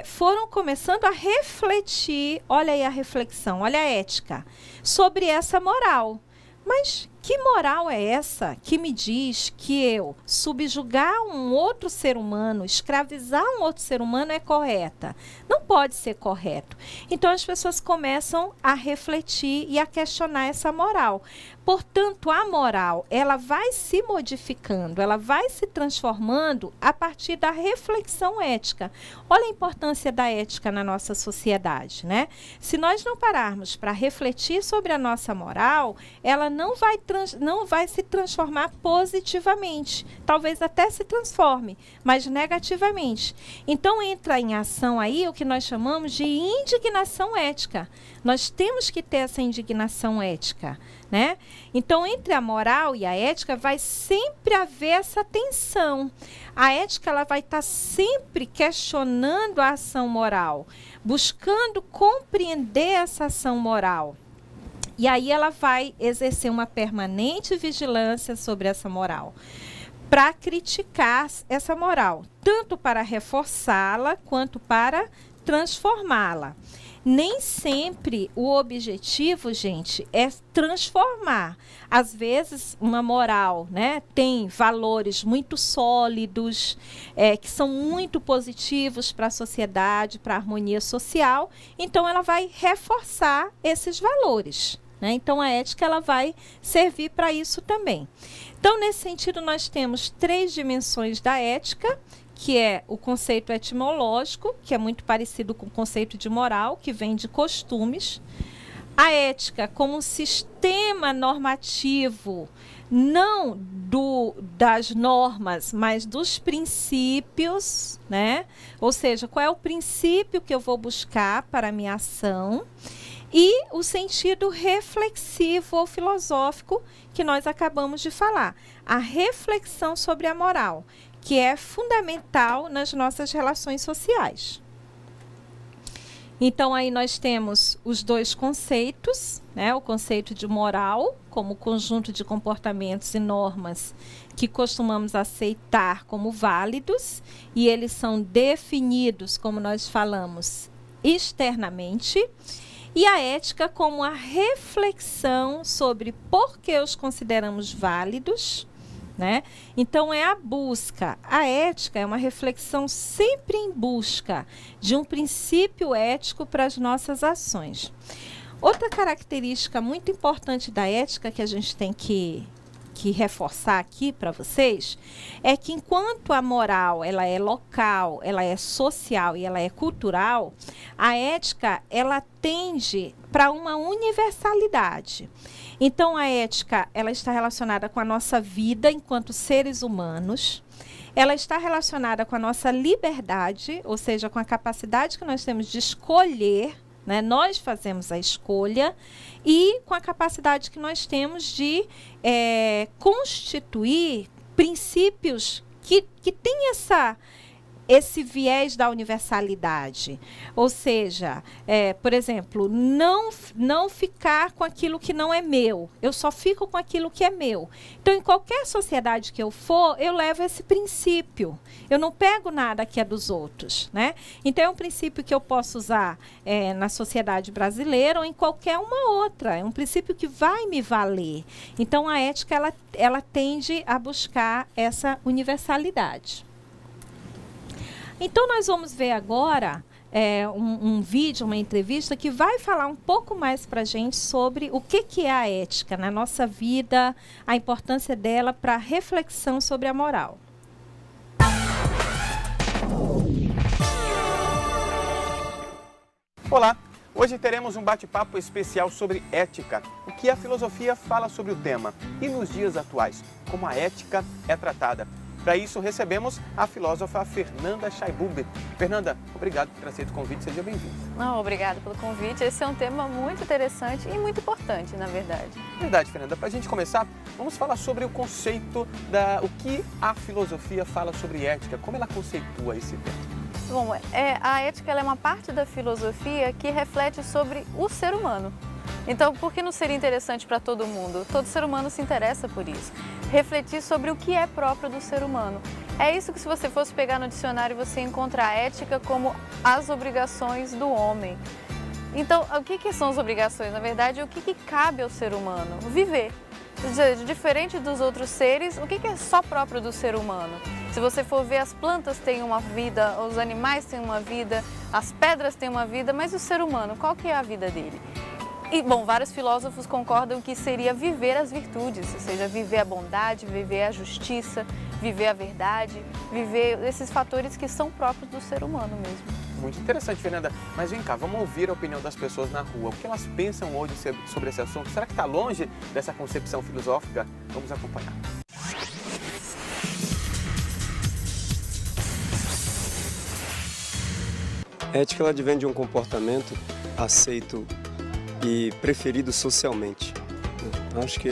foram começando a refletir, olha aí a reflexão, olha a ética, sobre essa moral. Mas que moral é essa que me diz que eu subjugar um outro ser humano, escravizar um outro ser humano é correta? Não pode ser correto. Então as pessoas começam a refletir e a questionar essa moral. Portanto, a moral, ela vai se modificando, ela vai se transformando a partir da reflexão ética. Olha a importância da ética na nossa sociedade, né? Se nós não pararmos para refletir sobre a nossa moral, ela não vai se transformar positivamente. Talvez até se transforme, mas negativamente. Então, entra em ação aí o que nós chamamos de indignação ética. Nós temos que ter essa indignação ética, né? Então, entre a moral e a ética vai sempre haver essa tensão. A ética, ela vai estar sempre questionando a ação moral, buscando compreender essa ação moral. E aí ela vai exercer uma permanente vigilância sobre essa moral, para criticar essa moral, tanto para reforçá-la quanto para transformá-la. Nem sempre o objetivo, gente, é transformar. Às vezes, uma moral, né, tem valores muito sólidos, que são muito positivos para a sociedade, para a harmonia social. Então, ela vai reforçar esses valores, né? Então, a ética ela vai servir para isso também. Então, nesse sentido, nós temos 3 dimensões da ética, que é o conceito etimológico, que é muito parecido com o conceito de moral, que vem de costumes. A ética como um sistema normativo, não das normas, mas dos princípios, né? Ou seja, qual é o princípio que eu vou buscar para a minha ação? E o sentido reflexivo ou filosófico que nós acabamos de falar. A reflexão sobre a moral, que é fundamental nas nossas relações sociais. Então, aí nós temos os 2 conceitos, né? O conceito de moral, como conjunto de comportamentos e normas que costumamos aceitar como válidos, e eles são definidos, como nós falamos, externamente, e a ética como a reflexão sobre por que os consideramos válidos, né? Então, é a busca. A ética é uma reflexão sempre em busca de um princípio ético para as nossas ações. Outra característica muito importante da ética que a gente tem que reforçar aqui para vocês é que enquanto a moral ela é local, ela é social e ela é cultural, a ética ela tende para uma universalidade. Então, a ética ela está relacionada com a nossa vida enquanto seres humanos, ela está relacionada com a nossa liberdade, ou seja, com a capacidade que nós temos de escolher, né? Nós fazemos a escolha, e com a capacidade que nós temos de constituir princípios que têm esse viés da universalidade. Ou seja, por exemplo, não ficar com aquilo que não é meu. Eu só fico com aquilo que é meu. Então, em qualquer sociedade que eu for, eu levo esse princípio. Eu não pego nada que é dos outros, né? Então, é um princípio que eu posso usar na sociedade brasileira ou em qualquer uma outra. É um princípio que vai me valer. Então, a ética, ela tende a buscar essa universalidade. Então, nós vamos ver agora um vídeo, uma entrevista que vai falar um pouco mais para a gente sobre o que é a ética na nossa vida, a importância dela para a reflexão sobre a moral. Olá! Hoje teremos um bate-papo especial sobre ética, o que a filosofia fala sobre o tema e nos dias atuais, como a ética é tratada. Para isso recebemos a filósofa Fernanda Schaibuber. Fernanda, obrigado por ter aceito o convite, seja bem-vinda. Obrigada pelo convite, esse é um tema muito interessante e muito importante, na verdade. Verdade, Fernanda. Para a gente começar, vamos falar sobre o conceito o que a filosofia fala sobre ética, como ela conceitua esse tema. Bom, a ética ela é uma parte da filosofia que reflete sobre o ser humano. Então, por que não seria interessante para todo mundo? Todo ser humano se interessa por isso. Refletir sobre o que é próprio do ser humano. É isso que, se você fosse pegar no dicionário, você encontra a ética como as obrigações do homem. Então, o que são as obrigações? Na verdade, o que cabe ao ser humano? Viver. Diferente dos outros seres, o que é só próprio do ser humano? Se você for ver, as plantas têm uma vida, os animais têm uma vida, as pedras têm uma vida, mas o ser humano, qual que é a vida dele? E, bom, vários filósofos concordam que seria viver as virtudes, ou seja, viver a bondade, viver a justiça, viver a verdade, viver esses fatores que são próprios do ser humano mesmo. Muito interessante, Fernanda. Mas vem cá, vamos ouvir a opinião das pessoas na rua. O que elas pensam hoje sobre esse assunto? Será que está longe dessa concepção filosófica? Vamos acompanhar. A ética ela advém de um comportamento aceito e preferido socialmente. Acho que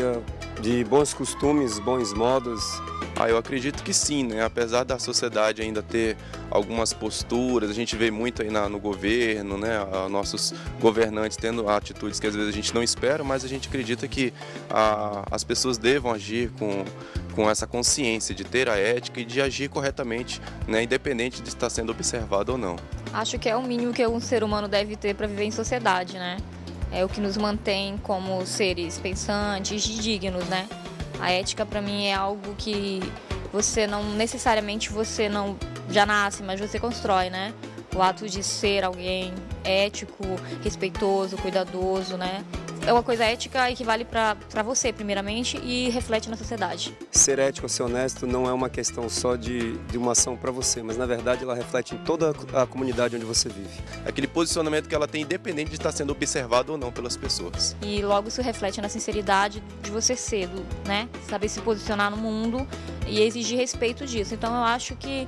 de bons costumes, bons modos. Eu acredito que sim, né? Apesar da sociedade ainda ter algumas posturas, a gente vê muito aí no governo, né? Nossos governantes tendo atitudes que às vezes a gente não espera, mas a gente acredita que as pessoas devam agir com essa consciência de ter a ética e de agir corretamente, né? Independente de estar sendo observado ou não. Acho que é o mínimo que um ser humano deve ter para viver em sociedade, né? É o que nos mantém como seres pensantes e dignos, né? A ética, para mim, é algo que você não necessariamente já nasce, mas você constrói, né? O ato de ser alguém ético, respeitoso, cuidadoso, né? É uma coisa ética e que vale para você, primeiramente, e reflete na sociedade. Ser ético, ser honesto não é uma questão só de uma ação para você, mas na verdade ela reflete em toda a comunidade onde você vive. Aquele posicionamento que ela tem independente de estar sendo observado ou não pelas pessoas. E logo isso reflete na sinceridade de você ser, né? Saber se posicionar no mundo e exigir respeito disso. Então eu acho que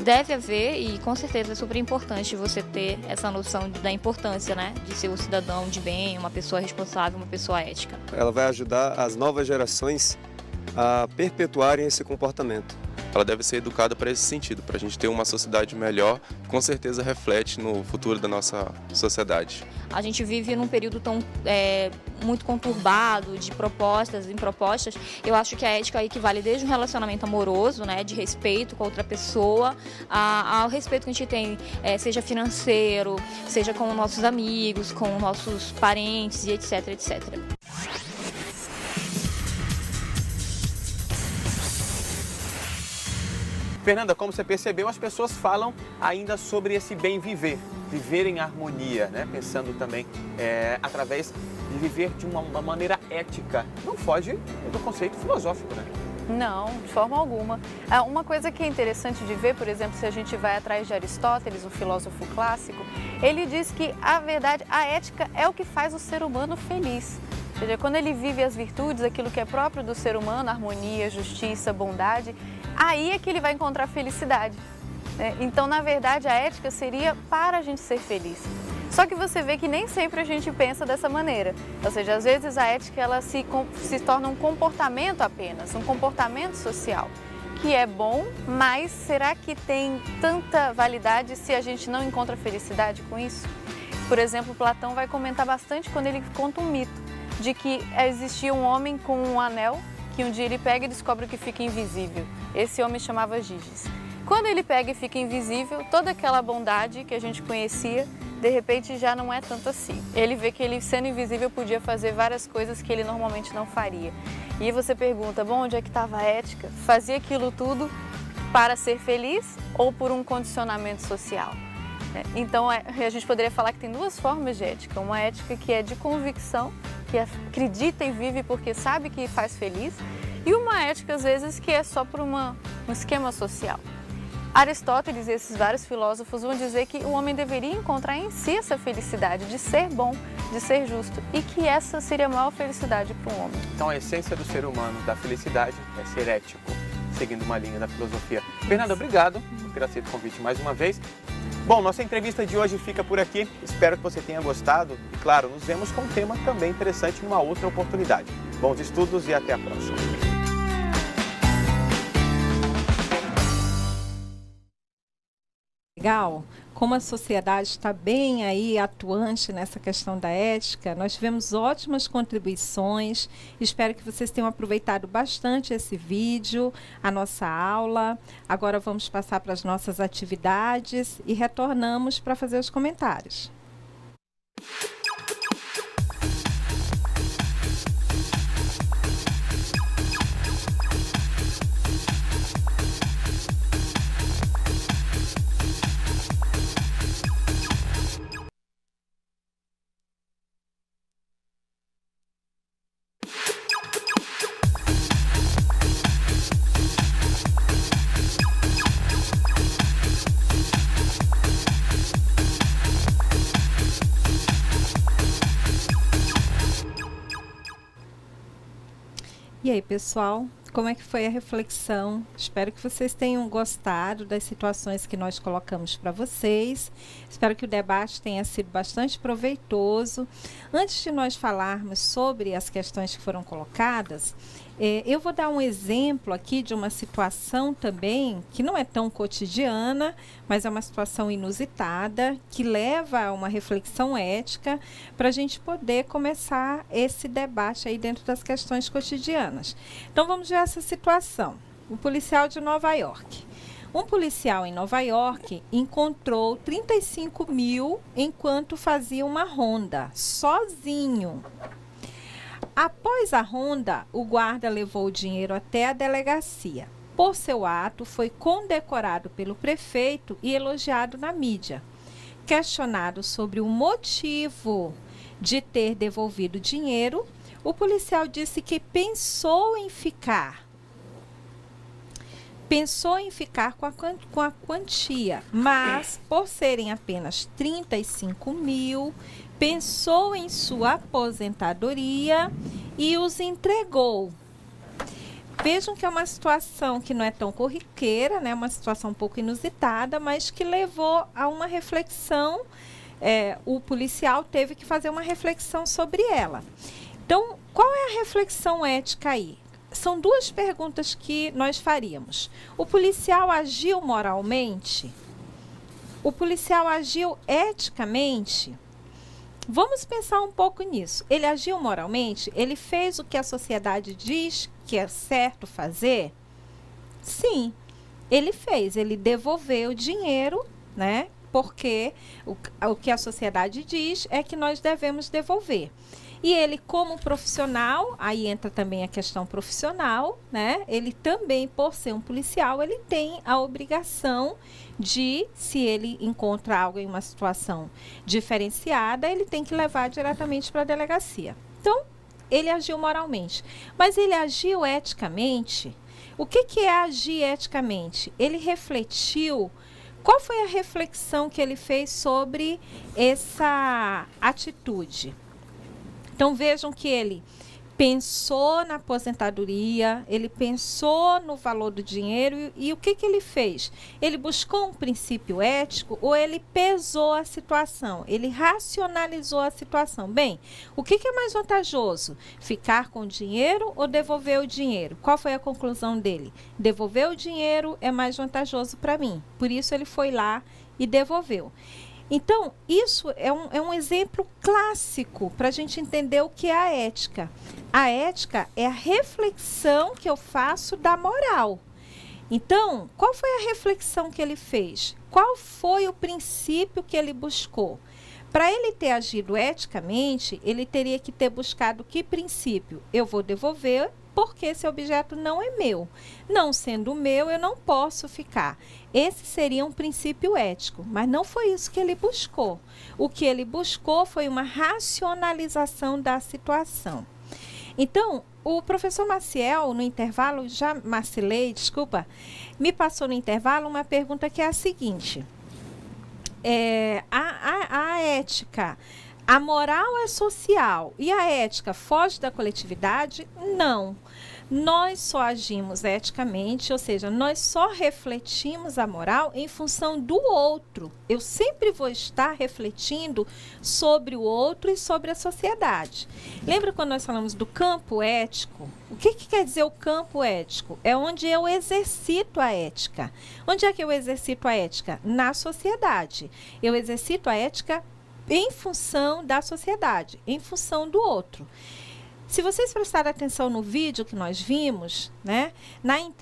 deve haver, e com certeza é super importante você ter essa noção da importância, né, de ser um cidadão de bem, uma pessoa responsável, uma pessoa ética. Ela vai ajudar as novas gerações a perpetuarem esse comportamento. Ela deve ser educada para esse sentido, para a gente ter uma sociedade melhor, com certeza reflete no futuro da nossa sociedade. A gente vive num período muito conturbado de propostas e impropostas. Eu acho que a ética equivale desde um relacionamento amoroso, né, de respeito com outra pessoa, ao respeito que a gente tem, seja financeiro, seja com nossos amigos, com nossos parentes e etc, etc. Fernanda, como você percebeu, as pessoas falam ainda sobre esse bem viver, viver em harmonia, né? Pensando também através de viver de uma maneira ética. Não foge do conceito filosófico, né? Não, de forma alguma. Uma coisa que é interessante de ver, por exemplo, se a gente vai atrás de Aristóteles, um filósofo clássico, ele diz que, a verdade, a ética é o que faz o ser humano feliz. Ou seja, quando ele vive as virtudes, aquilo que é próprio do ser humano, harmonia, justiça, bondade, aí é que ele vai encontrar felicidade. Né? Então, na verdade, a ética seria para a gente ser feliz. Só que você vê que nem sempre a gente pensa dessa maneira. Ou seja, às vezes a ética ela se torna um comportamento apenas, um comportamento social, que é bom, mas será que tem tanta validade se a gente não encontra felicidade com isso? Por exemplo, Platão vai comentar bastante quando ele conta um mito de que existia um homem com um anel que um dia ele pega e descobre que fica invisível. Esse homem chamava Giges. Quando ele pega e fica invisível, toda aquela bondade que a gente conhecia, de repente já não é tanto assim. Ele vê que ele, sendo invisível, podia fazer várias coisas que ele normalmente não faria. E você pergunta, bom, onde é que estava a ética? Fazia aquilo tudo para ser feliz ou por um condicionamento social? Então, a gente poderia falar que tem duas formas de ética. Uma ética que é de convicção, que acredita e vive porque sabe que faz feliz, e uma ética, às vezes, que é só por um esquema social. Aristóteles e esses vários filósofos vão dizer que o homem deveria encontrar em si essa felicidade de ser bom, de ser justo, e que essa seria a maior felicidade para um homem. Então a essência do ser humano, da felicidade, é ser ético, seguindo uma linha da filosofia. Fernanda, obrigado por ter aceito o convite mais uma vez. Bom, nossa entrevista de hoje fica por aqui. Espero que você tenha gostado e, claro, nos vemos com um tema também interessante numa outra oportunidade. Bons estudos e até a próxima. Legal, como a sociedade está bem aí atuante nessa questão da ética, nós tivemos ótimas contribuições. Espero que vocês tenham aproveitado bastante esse vídeo, a nossa aula. Agora vamos passar para as nossas atividades e retornamos para fazer os comentários. E aí, pessoal, como é que foi a reflexão? Espero que vocês tenham gostado das situações que nós colocamos para vocês. Espero que o debate tenha sido bastante proveitoso. Antes de nós falarmos sobre as questões que foram colocadas, eu vou dar um exemplo aqui de uma situação também que não é tão cotidiana, mas é uma situação inusitada, que leva a uma reflexão ética para a gente poder começar esse debate aí dentro das questões cotidianas. Então vamos ver essa situação. O policial de Nova York. Um policial em Nova York encontrou 35 mil enquanto fazia uma ronda, sozinho. Após a ronda, o guarda levou o dinheiro até a delegacia. Por seu ato, foi condecorado pelo prefeito e elogiado na mídia. Questionado sobre o motivo de ter devolvido o dinheiro, o policial disse que pensou em ficar com a quantia, mas por serem apenas 35 mil, pensou em sua aposentadoria e os entregou. Vejam que é uma situação que não é tão corriqueira, né? Uma situação um pouco inusitada, mas que levou a uma reflexão. O policial teve que fazer uma reflexão sobre ela. Então, qual é a reflexão ética aí? São duas perguntas que nós faríamos. O policial agiu moralmente? O policial agiu eticamente? Vamos pensar um pouco nisso. Ele agiu moralmente? Ele fez o que a sociedade diz que é certo fazer? Sim, ele fez. Ele devolveu o dinheiro, né? Porque o que a sociedade diz é que nós devemos devolver. E ele, como profissional, aí entra também a questão profissional, né? Ele também, por ser um policial, ele tem a obrigação de, se ele encontra algo em uma situação diferenciada, ele tem que levar diretamente para a delegacia. Então, ele agiu moralmente. Mas ele agiu eticamente? O que é agir eticamente? Ele refletiu. Qual foi a reflexão que ele fez sobre essa atitude? Então, vejam que ele pensou na aposentadoria, ele pensou no valor do dinheiro e o que ele fez? Ele buscou um princípio ético ou ele pesou a situação? Ele racionalizou a situação. Bem, o que é mais vantajoso? Ficar com o dinheiro ou devolver o dinheiro? Qual foi a conclusão dele? Devolver o dinheiro é mais vantajoso para mim. Por isso, ele foi lá e devolveu. Então, isso é um exemplo clássico para a gente entender o que é a ética. A ética é a reflexão que eu faço da moral. Então, qual foi a reflexão que ele fez? Qual foi o princípio que ele buscou? Para ele ter agido eticamente, ele teria que ter buscado que princípio? Eu vou devolver porque esse objeto não é meu. Não sendo meu, eu não posso ficar. Esse seria um princípio ético, mas não foi isso que ele buscou. O que ele buscou foi uma racionalização da situação. Então, o professor Maciel, no intervalo, Marcilei, desculpa, me passou no intervalo uma pergunta que é a seguinte. A ética, a moral é social e a ética foge da coletividade? Não. Nós só agimos eticamente, ou seja, nós só refletimos a moral em função do outro. Eu sempre vou estar refletindo sobre o outro e sobre a sociedade. Lembra quando nós falamos do campo ético? O que quer dizer o campo ético? É onde eu exercito a ética. Onde é que eu exercito a ética? Na sociedade. Eu exercito a ética em função da sociedade, em função do outro. Se vocês prestarem atenção no vídeo que nós vimos, né,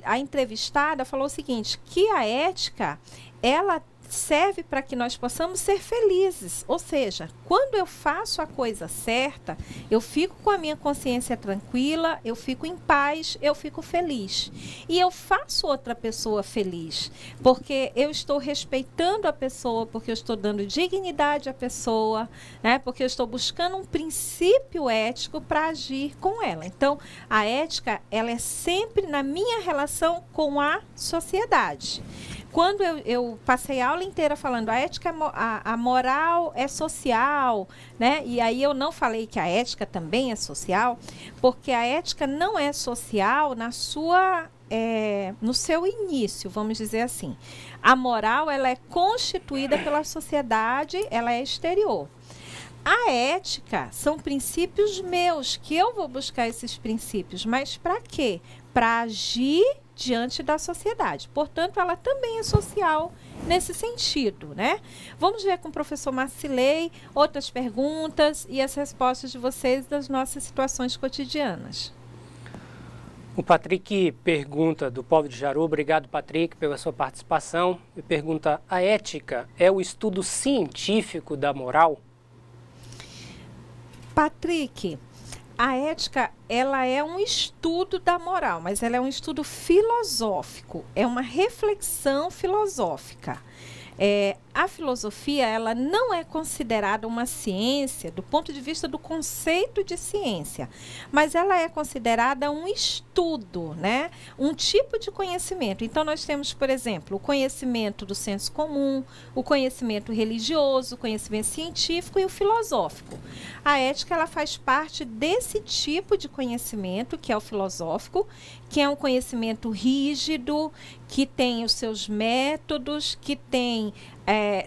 a entrevistada falou o seguinte, que a ética, ela serve para que nós possamos ser felizes. Ou seja, quando eu faço a coisa certa, eu fico com a minha consciência tranquila, eu fico em paz, eu fico feliz. E eu faço outra pessoa feliz, porque eu estou respeitando a pessoa, porque eu estou dando dignidade à pessoa, né? Porque eu estou buscando um princípio ético para agir com ela. Então, a ética, ela é sempre na minha relação com a sociedade. Quando eu passei a aula inteira falando a ética, a moral é social, né? E aí eu não falei que a ética também é social, porque a ética não é social no seu início, vamos dizer assim. A moral, ela é constituída pela sociedade, ela é exterior. A ética são princípios meus, que eu vou buscar esses princípios, mas para quê? Para agir diante da sociedade. Portanto, ela também é social nesse sentido, né? Vamos ver com o professor Marcilei outras perguntas e as respostas de vocês das nossas situações cotidianas. O Patrick pergunta, do Povo de Jaru, obrigado, Patrick, pela sua participação. Ele pergunta, a ética é o estudo científico da moral? Patrick, a ética, ela é um estudo da moral, mas ela é um estudo filosófico, é uma reflexão filosófica. A filosofia, ela não é considerada uma ciência do ponto de vista do conceito de ciência, mas ela é considerada um estudo, né? Um tipo de conhecimento. Então, nós temos, por exemplo, o conhecimento do senso comum, o conhecimento religioso, o conhecimento científico e o filosófico. A ética, ela faz parte desse tipo de conhecimento, que é o filosófico, que é um conhecimento rígido, que tem os seus métodos, que tem...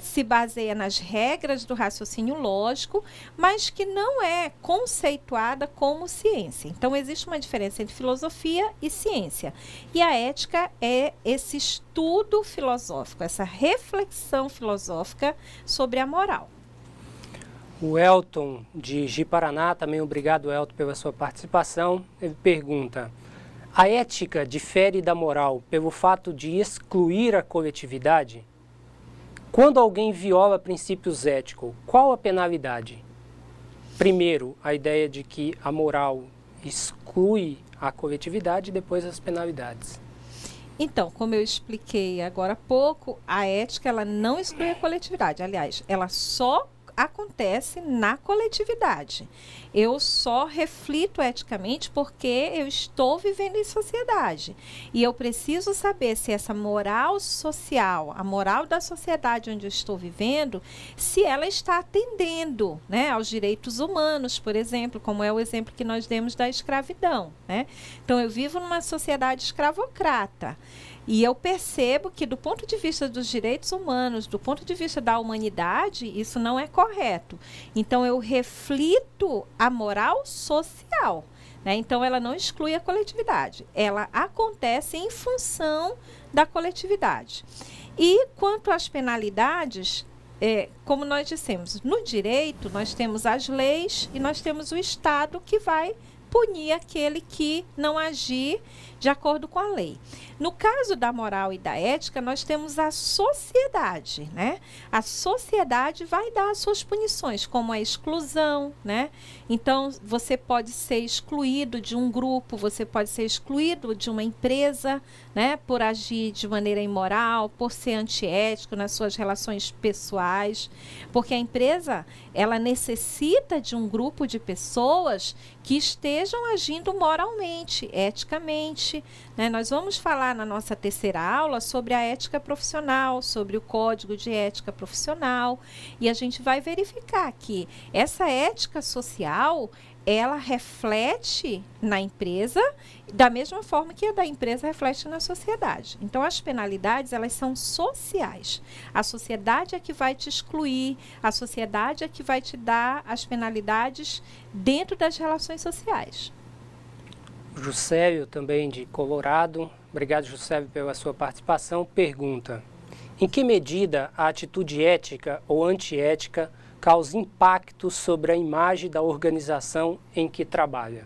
se baseia nas regras do raciocínio lógico, mas que não é conceituada como ciência. Então, existe uma diferença entre filosofia e ciência. E a ética é esse estudo filosófico, essa reflexão filosófica sobre a moral. O Elton, de Ji-Paraná, também obrigado, Elton, pela sua participação. Ele pergunta, a ética difere da moral pelo fato de excluir a coletividade? Quando alguém viola princípios éticos, qual a penalidade? Primeiro, a ideia de que a moral exclui a coletividade e depois as penalidades. Então, como eu expliquei agora há pouco, a ética, ela não exclui a coletividade. Aliás, ela só acontece na coletividade. Eu só reflito eticamente porque eu estou vivendo em sociedade. E eu preciso saber se essa moral social, a moral da sociedade onde eu estou vivendo, se ela está atendendo, né, aos direitos humanos, por exemplo, como é o exemplo que nós demos da escravidão, né? Então, eu vivo numa sociedade escravocrata. E eu percebo que, do ponto de vista dos direitos humanos, do ponto de vista da humanidade, isso não é correto. Então, eu reflito a moral social, né? Então, ela não exclui a coletividade. Ela acontece em função da coletividade. E, quanto às penalidades, como nós dissemos, no direito, nós temos as leis e nós temos o Estado que vai punir aquele que não agir de acordo com a lei. No caso da moral e da ética, nós temos a sociedade, né? A sociedade vai dar as suas punições, como a exclusão, né? Então, você pode ser excluído de um grupo, você pode ser excluído de uma empresa, né? Por agir de maneira imoral, por ser antiético nas suas relações pessoais, porque a empresa, ela necessita de um grupo de pessoas que estejam agindo moralmente, eticamente, né? Nós vamos falar na nossa terceira aula sobre a ética profissional, sobre o código de ética profissional, e a gente vai verificar que essa ética social, ela reflete na empresa da mesma forma que a da empresa reflete na sociedade. Então, as penalidades, elas são sociais. A sociedade é que vai te excluir, a sociedade é que vai te dar as penalidades dentro das relações sociais. Juscelio, também de Colorado, obrigado, Juscelio, pela sua participação, pergunta: em que medida a atitude ética ou antiética causa impacto sobre a imagem da organização em que trabalha?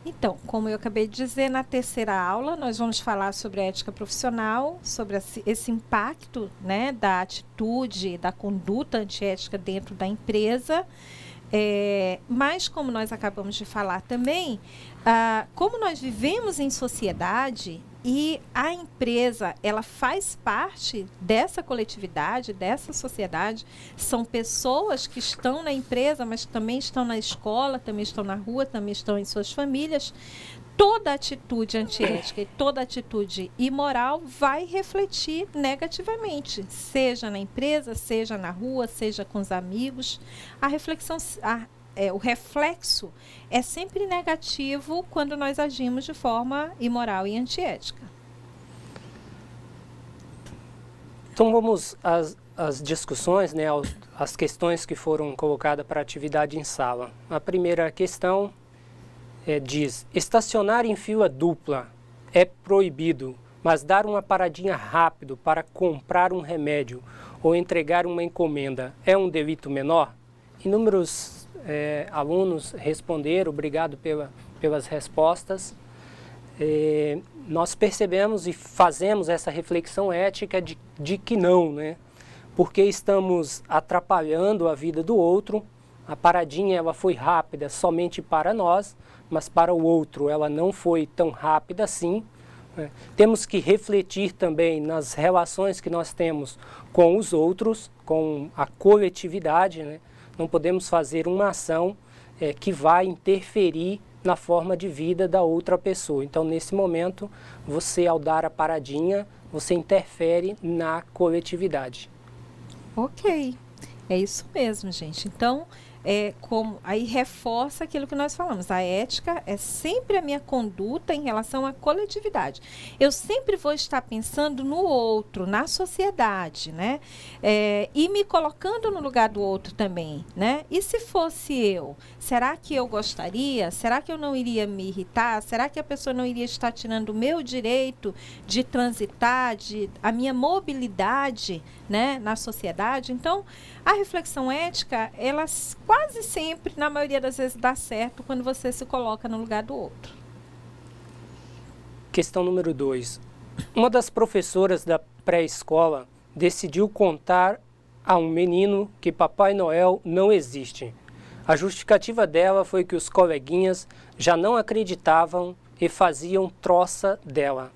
Então, como eu acabei de dizer, na terceira aula nós vamos falar sobre a ética profissional, sobre esse impacto, né, da atitude, da conduta antiética dentro da empresa. Mas, como nós acabamos de falar também, como nós vivemos em sociedade e a empresa, ela faz parte dessa coletividade, dessa sociedade, são pessoas que estão na empresa, mas também estão na escola, também estão na rua, também estão em suas famílias. Toda atitude antiética e toda atitude imoral vai refletir negativamente, seja na empresa, seja na rua, seja com os amigos. A reflexão, o reflexo é sempre negativo quando nós agimos de forma imoral e antiética. Então vamos às discussões, né, as questões que foram colocadas para atividade em sala. A primeira questão diz: estacionar em fila dupla é proibido, mas dar uma paradinha rápido para comprar um remédio ou entregar uma encomenda é um delito menor? Inúmeros alunos responderam, obrigado pelas respostas. Nós percebemos e fazemos essa reflexão ética de que não, né? Porque estamos atrapalhando a vida do outro. A paradinha ela foi rápida somente para nós, mas para o outro ela não foi tão rápida assim. Temos que refletir também nas relações que nós temos com os outros, com a coletividade, né? Não podemos fazer uma ação que vai interferir na forma de vida da outra pessoa. Então, nesse momento, você, ao dar a paradinha, você interfere na coletividade. Ok, é isso mesmo, gente. Então, aí reforça aquilo que nós falamos. A ética é sempre a minha conduta em relação à coletividade. Eu sempre vou estar pensando no outro, na sociedade, né? E me colocando no lugar do outro também, né? E se fosse eu, será que eu gostaria? Será que eu não iria me irritar? Será que a pessoa não iria estar tirando o meu direito de transitar, a minha mobilidade, né, na sociedade? Então, a reflexão ética, ela quase sempre, na maioria das vezes, dá certo quando você se coloca no lugar do outro. Questão número 2. Uma das professoras da pré-escola decidiu contar a um menino que Papai Noel não existe. A justificativa dela foi que os coleguinhas já não acreditavam e faziam troça dela.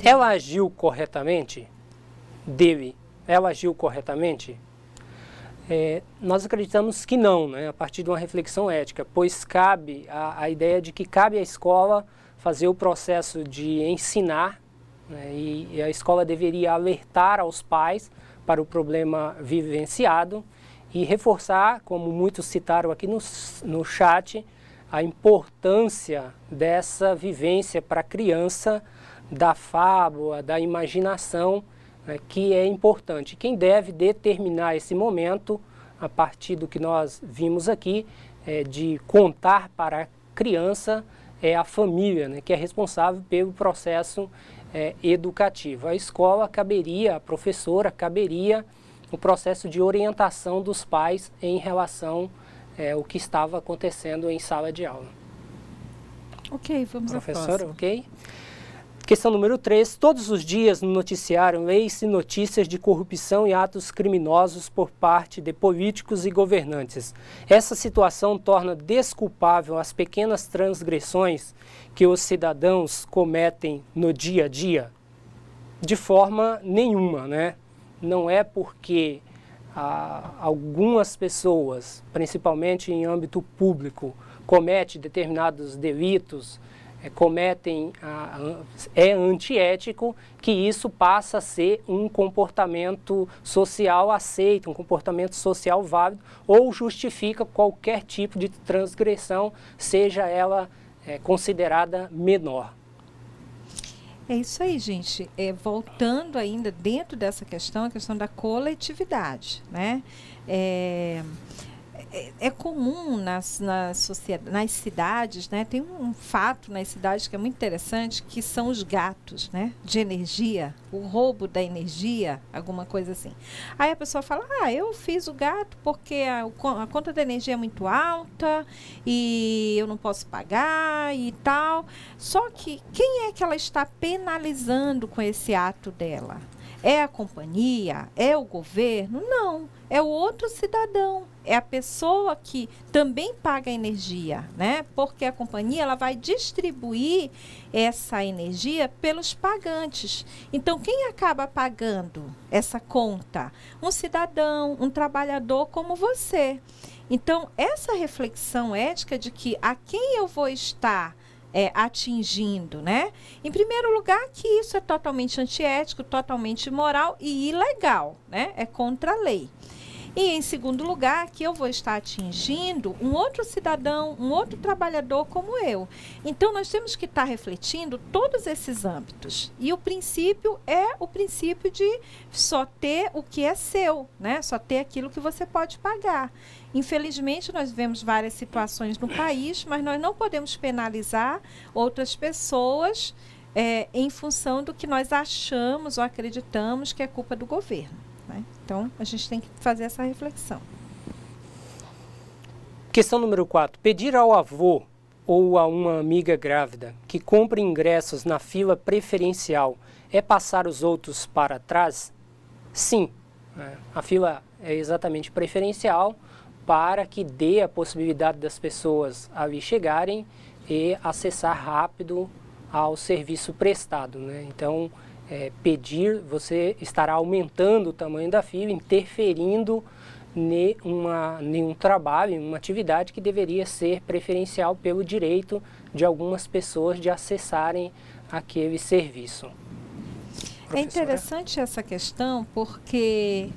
Ela agiu corretamente? Ela agiu corretamente? Nós acreditamos que não, né, a partir de uma reflexão ética, pois cabe a ideia de que cabe à escola fazer o processo de ensinar, né, e a escola deveria alertar aos pais para o problema vivenciado e reforçar, como muitos citaram aqui no chat, a importância dessa vivência para a criança, da fábula, da imaginação, que é importante. Quem deve determinar esse momento, a partir do que nós vimos aqui, de contar para a criança, é a família, né, que é responsável pelo processo educativo. A escola a professora caberia o processo de orientação dos pais em relação ao que estava acontecendo em sala de aula. Ok, vamos à próxima. Professora, ok? Questão número 3. Todos os dias no noticiário leem-se notícias de corrupção e atos criminosos por parte de políticos e governantes. Essa situação torna desculpável as pequenas transgressões que os cidadãos cometem no dia a dia? De forma nenhuma, né? Não é porque algumas pessoas, principalmente em âmbito público, comete determinados delitos, é antiético, que isso passa a ser um comportamento social aceito, um comportamento social válido, ou justifica qualquer tipo de transgressão, seja ela considerada menor. É isso aí, gente. Voltando ainda dentro dessa questão, a questão da coletividade, né? É comum nas cidades, né? Tem um fato nas cidades que é muito interessante, que são os gatos, né? De energia, o roubo da energia, alguma coisa assim. Aí a pessoa fala, eu fiz o gato porque a conta da energia é muito alta e eu não posso pagar e tal. Só que quem é que ela está penalizando com esse ato dela? É a companhia? É o governo? Não, é o outro cidadão. É a pessoa que também paga energia, né? Porque a companhia ela vai distribuir essa energia pelos pagantes. Então, quem acaba pagando essa conta? Um cidadão, um trabalhador como você. Então, essa reflexão ética de que a quem eu vou estar atingindo, né? Em primeiro lugar, que isso é totalmente antiético, totalmente imoral e ilegal, né? É contra a lei. E, em segundo lugar, que eu vou estar atingindo um outro cidadão, um outro trabalhador como eu. Então, nós temos que estar refletindo todos esses âmbitos. E o princípio é o princípio de só ter o que é seu, né? Só ter aquilo que você pode pagar. Infelizmente, nós vemos várias situações no país, mas nós não podemos penalizar outras pessoas em função do que nós achamos ou acreditamos que é culpa do governo. Né? Então, a gente tem que fazer essa reflexão. Questão número 4. Pedir ao avô ou a uma amiga grávida que compre ingressos na fila preferencial é passar os outros para trás? Sim. A fila é exatamente preferencial para que dê a possibilidade das pessoas ali chegarem e acessar rápido ao serviço prestado, né? Então, pedir, você estará aumentando o tamanho da fila, interferindo em um trabalho, em uma atividade que deveria ser preferencial pelo direito de algumas pessoas de acessarem aquele serviço. É interessante essa questão porque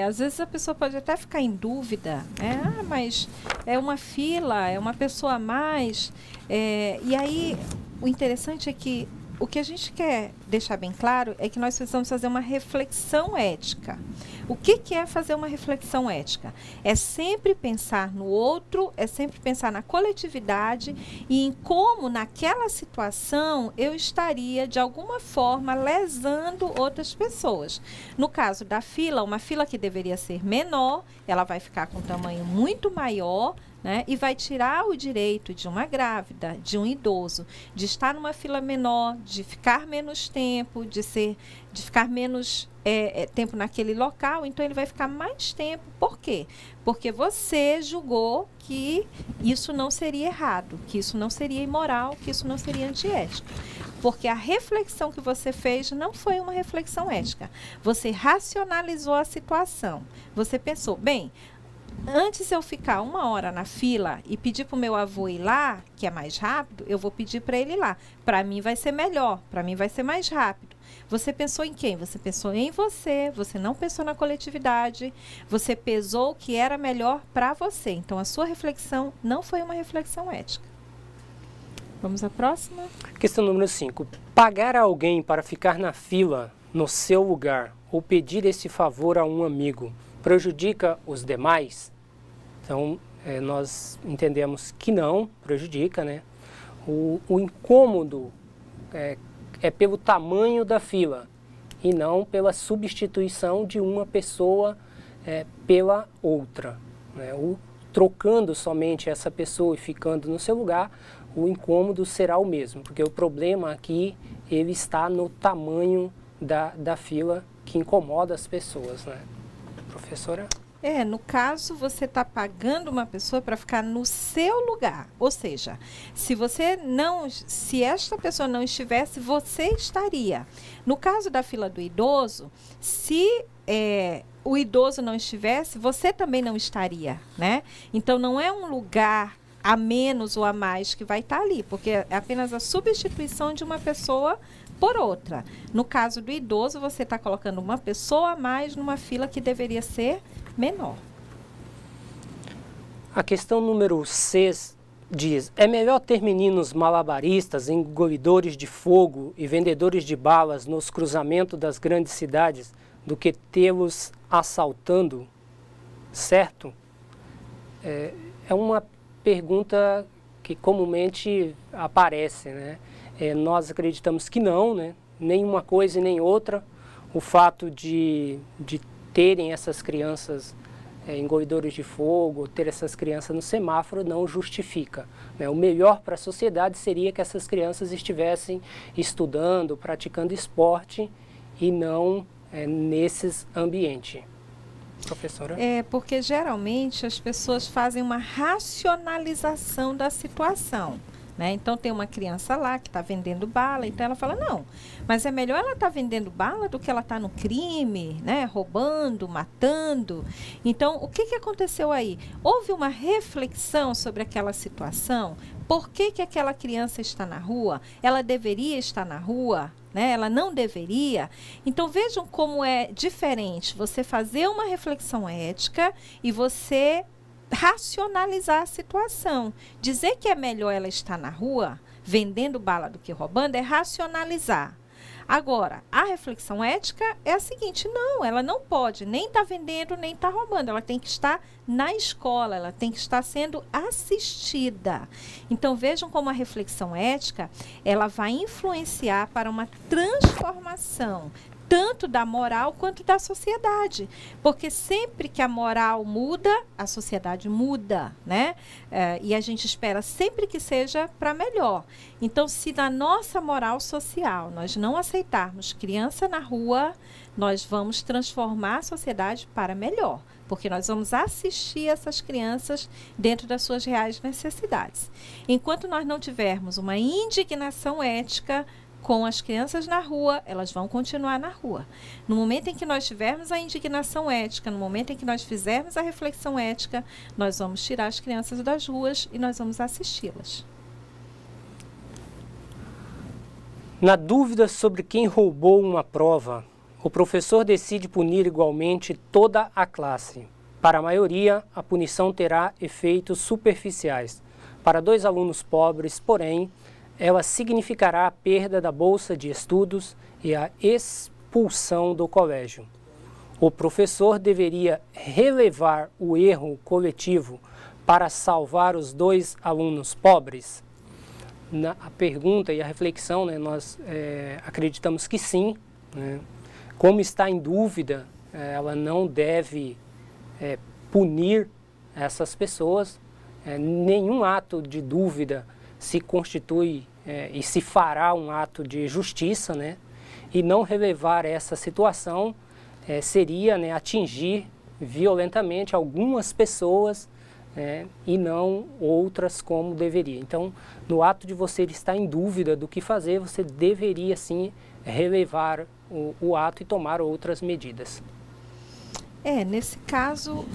às vezes a pessoa pode até ficar em dúvida, né? Mas é uma fila, é uma pessoa a mais, e aí o interessante é que o que a gente quer deixar bem claro é que nós precisamos fazer uma reflexão ética. O que é fazer uma reflexão ética? É sempre pensar no outro, é sempre pensar na coletividade e em como naquela situação eu estaria de alguma forma lesando outras pessoas. No caso da fila, uma fila que deveria ser menor, ela vai ficar com um tamanho muito maior, né? E vai tirar o direito de uma grávida, de um idoso, de estar numa fila menor, de ficar menos tempo, de ficar menos tempo naquele local. Então, ele vai ficar mais tempo. Por quê? Porque você julgou que isso não seria errado, que isso não seria imoral, que isso não seria antiético. Porque a reflexão que você fez não foi uma reflexão ética. Você racionalizou a situação. Você pensou, bem, antes eu ficar 1 hora na fila e pedir para o meu avô ir lá, que é mais rápido, eu vou pedir para ele ir lá. Para mim vai ser melhor, para mim vai ser mais rápido. Você pensou em quem? Você pensou em você não pensou na coletividade, você pesou o que era melhor para você. Então, a sua reflexão não foi uma reflexão ética. Vamos à próxima? Questão número 5. Pagar a alguém para ficar na fila no seu lugar ou pedir esse favor a um amigo prejudica os demais? Então, nós entendemos que não prejudica, né? O incômodo é pelo tamanho da fila e não pela substituição de uma pessoa pela outra, né? Trocando somente essa pessoa e ficando no seu lugar, o incômodo será o mesmo, porque o problema aqui ele está no tamanho da fila que incomoda as pessoas, né? Professora? No caso, você está pagando uma pessoa para ficar no seu lugar. Ou seja, se esta pessoa não estivesse, você estaria. No caso da fila do idoso, se o idoso não estivesse, você também não estaria, né? Então, não é um lugar a menos ou a mais que vai estar ali, porque é apenas a substituição de uma pessoa por outra. No caso do idoso, você está colocando uma pessoa a mais numa fila que deveria ser menor. A questão número 6 diz: é melhor ter meninos malabaristas, engolidores de fogo e vendedores de balas nos cruzamentos das grandes cidades do que tê-los assaltando, certo? É uma pergunta que comumente aparece, né? Nós acreditamos que não, né? Nem uma coisa e nem outra. O fato de terem essas crianças engolidores de fogo, ter essas crianças no semáforo não justifica, né? O melhor para a sociedade seria que essas crianças estivessem estudando, praticando esporte e não nesses ambientes. Professora? Porque geralmente as pessoas fazem uma racionalização da situação, né? Então tem uma criança lá que está vendendo bala, então ela fala, não, mas é melhor ela estar vendendo bala do que ela estar no crime, né? Roubando, matando. Então o que aconteceu aí? Houve uma reflexão sobre aquela situação? Por que aquela criança está na rua? Ela deveria estar na rua? Né? Ela não deveria. Então vejam como é diferente você fazer uma reflexão ética e você racionalizar a situação. Dizer que é melhor ela estar na rua vendendo bala do que roubando é racionalizar. Agora, a reflexão ética é a seguinte: não, ela não pode nem estar vendendo, nem estar roubando. Ela tem que estar na escola, ela tem que estar sendo assistida. Então, vejam como a reflexão ética, ela vai influenciar para uma transformação, tanto da moral quanto da sociedade. Porque sempre que a moral muda, a sociedade muda, né? E a gente espera sempre que seja para melhor. Então, se na nossa moral social nós não aceitarmos criança na rua, nós vamos transformar a sociedade para melhor. Porque nós vamos assistir essas crianças dentro das suas reais necessidades. Enquanto nós não tivermos uma indignação ética com as crianças na rua, elas vão continuar na rua. No momento em que nós tivermos a indignação ética, no momento em que nós fizermos a reflexão ética, nós vamos tirar as crianças das ruas e nós vamos assisti-las. Na dúvida sobre quem roubou uma prova, o professor decide punir igualmente toda a classe. Para a maioria, a punição terá efeitos superficiais. Para 2 alunos pobres, porém, ela significará a perda da bolsa de estudos e a expulsão do colégio. O professor deveria relevar o erro coletivo para salvar os 2 alunos pobres? A pergunta e a reflexão, né, nós acreditamos que sim, né? Como está em dúvida, ela não deve punir essas pessoas. Nenhum ato de dúvida se constitui e se fará um ato de justiça, né? E não relevar essa situação seria, né, atingir violentamente algumas pessoas e não outras como deveria. Então, no ato de você estar em dúvida do que fazer, você deveria sim relevar o ato e tomar outras medidas. Nesse caso,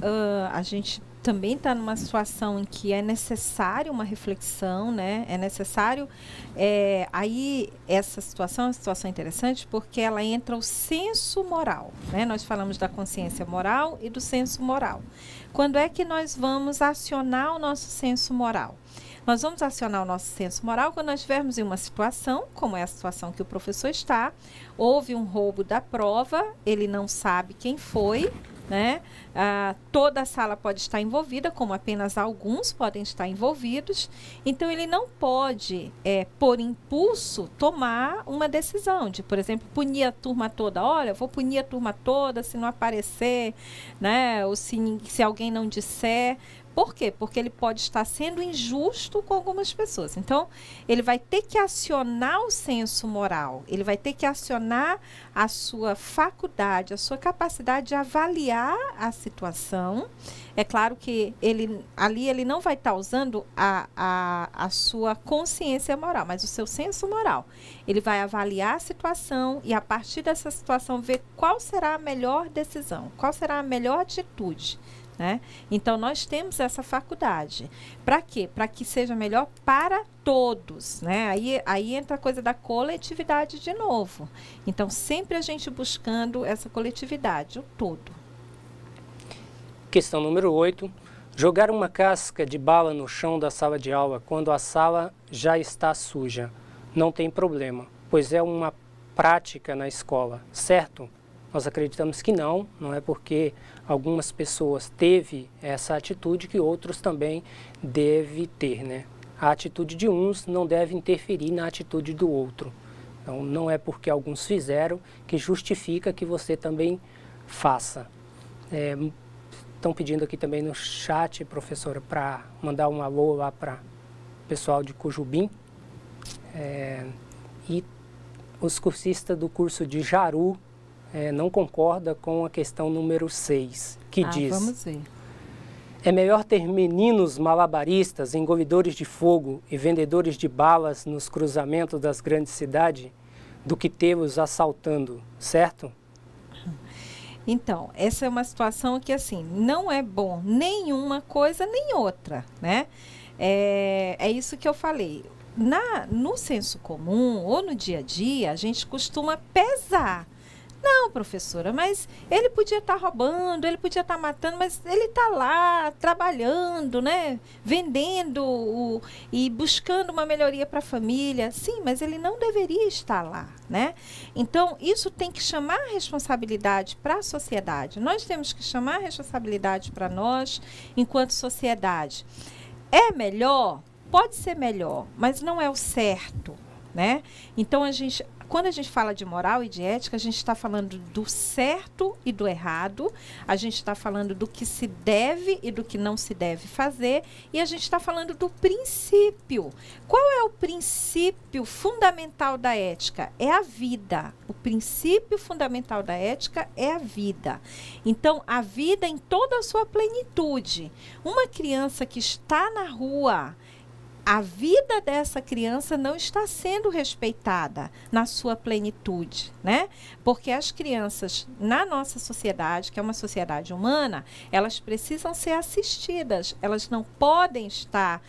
a gente também está numa situação em que é necessário uma reflexão, né? É necessário. Aí, essa situação é uma situação interessante porque ela entra o senso moral, né? Nós falamos da consciência moral e do senso moral. Quando é que nós vamos acionar o nosso senso moral? Nós vamos acionar o nosso senso moral quando nós estivermos em uma situação, como é a situação que o professor está, houve um roubo da prova, ele não sabe quem foi, né? Toda a sala pode estar envolvida, como apenas alguns podem estar envolvidos. Então, ele não pode, por impulso, tomar uma decisão de, por exemplo, punir a turma toda. Olha, vou punir a turma toda se não aparecer, né? Ou se alguém não disser. Por quê? Porque ele pode estar sendo injusto com algumas pessoas. Então, ele vai ter que acionar o senso moral, ele vai ter que acionar a sua faculdade, a sua capacidade de avaliar a situação. É claro que ele não vai estar usando a sua consciência moral, mas o seu senso moral. Ele vai avaliar a situação e, a partir dessa situação, ver qual será a melhor decisão, qual será a melhor atitude. né? Então, nós temos essa faculdade. Para quê? Para que seja melhor para todos, né? Aí entra a coisa da coletividade de novo. Então, sempre a gente buscando essa coletividade, o todo. Questão número 8. Jogar uma casca de bala no chão da sala de aula quando a sala já está suja. Não tem problema, pois é uma prática na escola, certo? Nós acreditamos que não é porque algumas pessoas teve essa atitude que outros também devem ter, né? A atitude de uns não deve interferir na atitude do outro. Então, não é porque alguns fizeram que justifica que você também faça. Estão pedindo aqui também no chat, professora, para mandar um alô lá para o pessoal de Cujubim. E os cursistas do curso de Jaru não concordam com a questão número 6, que diz: vamos ver. É melhor ter meninos malabaristas, engolidores de fogo e vendedores de balas nos cruzamentos das grandes cidades do que tê-los assaltando, certo? Então, essa é uma situação que, assim, não é bom nenhuma coisa nem outra, né? É isso que eu falei. No senso comum ou no dia a dia, a gente costuma pesar. Não, professora, mas ele podia estar roubando, ele podia estar matando, mas ele está lá trabalhando, né? Vendendo e buscando uma melhoria para a família. Sim, mas ele não deveria estar lá, né? Então, isso tem que chamar a responsabilidade para a sociedade. Nós temos que chamar a responsabilidade para nós, enquanto sociedade. É melhor? Pode ser melhor, mas não é o certo, né? Então, quando a gente fala de moral e de ética, a gente está falando do certo e do errado, a gente está falando do que se deve e do que não se deve fazer, e a gente está falando do princípio. Qual é o princípio fundamental da ética? É a vida. O princípio fundamental da ética é a vida. Então, a vida em toda a sua plenitude. Uma criança que está na rua, a vida dessa criança não está sendo respeitada na sua plenitude, né? Porque as crianças na nossa sociedade, que é uma sociedade humana, elas precisam ser assistidas, elas não podem estar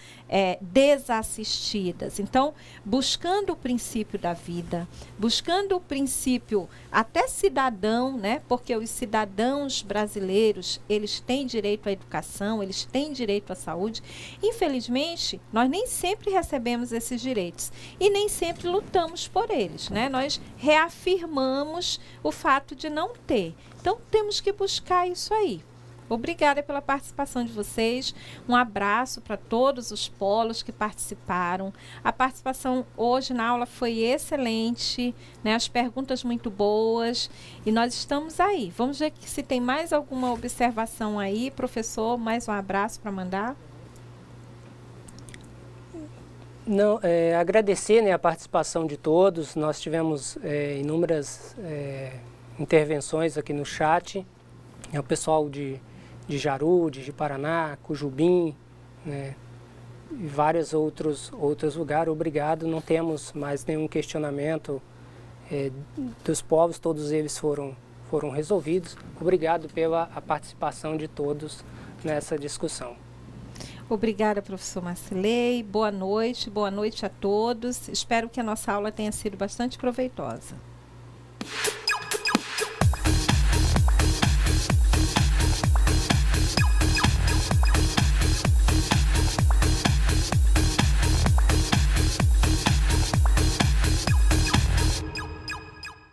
desassistidas. Então, buscando o princípio da vida, buscando o princípio até cidadão, né? Porque os cidadãos brasileiros, eles têm direito à educação, eles têm direito à saúde. Infelizmente, nós nem sempre recebemos esses direitos e nem sempre lutamos por eles, né? Nós reafirmamos o fato de não ter. Então, temos que buscar isso aí. Obrigada pela participação de vocês. Um abraço para todos os polos que participaram. A participação hoje na aula foi excelente, né? As perguntas muito boas. E nós estamos aí. Vamos ver se tem mais alguma observação aí. Professor, mais um abraço para mandar. Não, agradecer, né, a participação de todos. Nós tivemos inúmeras intervenções aqui no chat. O pessoal de Jaru, de Paraná, Cujubim, né, e vários outros lugares. Obrigado, não temos mais nenhum questionamento dos povos, todos eles foram resolvidos. Obrigado pela participação de todos nessa discussão. Obrigada, professor Marcilei. Boa noite a todos. Espero que a nossa aula tenha sido bastante proveitosa.